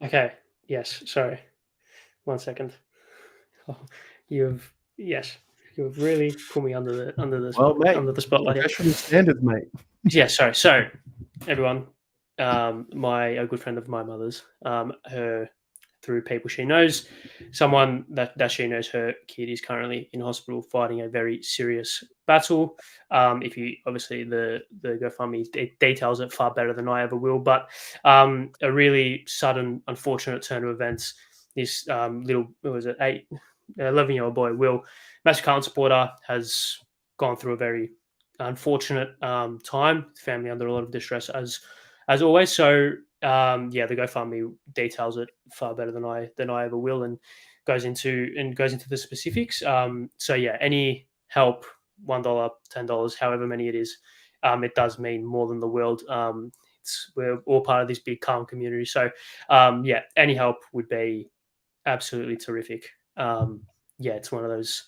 Okay. Yes. Sorry. 1 second. You've really put me under the spotlight. Professional standards, mate. Yeah. Sorry. So, everyone, a good friend of my mother's, her through people she knows, someone that she knows, her kid is currently in hospital fighting a very serious battle. If you obviously the GoFundMe details it far better than I ever will, but a really sudden, unfortunate turn of events. This 11-year-old boy, Will, massive Carlton supporter, has gone through a very unfortunate time. Family under a lot of distress as always. So the GoFundMe details it far better than I ever will, and goes into the specifics. Any help, $1, $10, however many it is, it does mean more than the world. We're all part of this big calm community. So yeah, any help would be absolutely terrific. Yeah, it's one of those.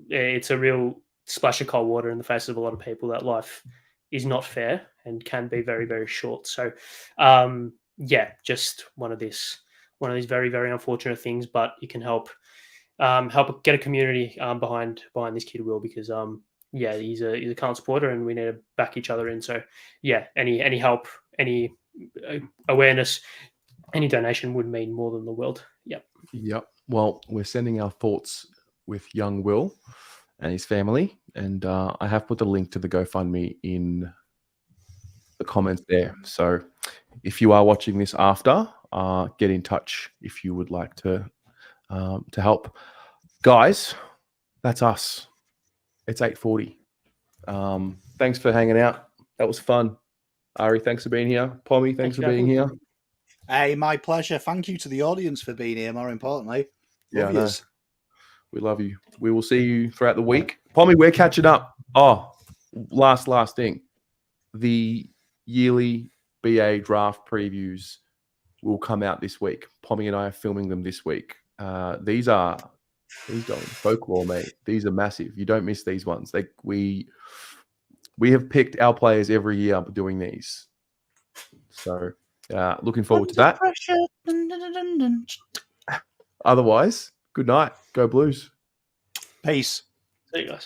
It's a real splash of cold water in the faces of a lot of people that life is not fair and can be very, very short. So yeah, just one of these very, very unfortunate things, but you can help get a community behind this kid Will, because yeah, he's a Carlton supporter and we need to back each other in. So yeah, any help, any awareness, any donation would mean more than the world. Yep. Well, we're sending our thoughts with young Will and his family, and I have put the link to the GoFundMe in the comments there. So if you are watching this after, get in touch if you would like to help. Guys, that's us. It's 8:40. Thanks for hanging out. That was fun. Ari, thanks for being here. Pommy, thanks for being here. Hey, my pleasure. Thank you to the audience for being here, more importantly. Love yous. We love you. We will see you throughout the week. Pommy, we're catching up. Oh, last thing. The yearly BA draft previews will come out this week. Pommy and I are filming them this week. These going folklore, mate. These are massive. You don't miss these ones. We have picked our players every year doing these. So looking forward to that. Otherwise, good night. Go Blues. Peace. See you guys.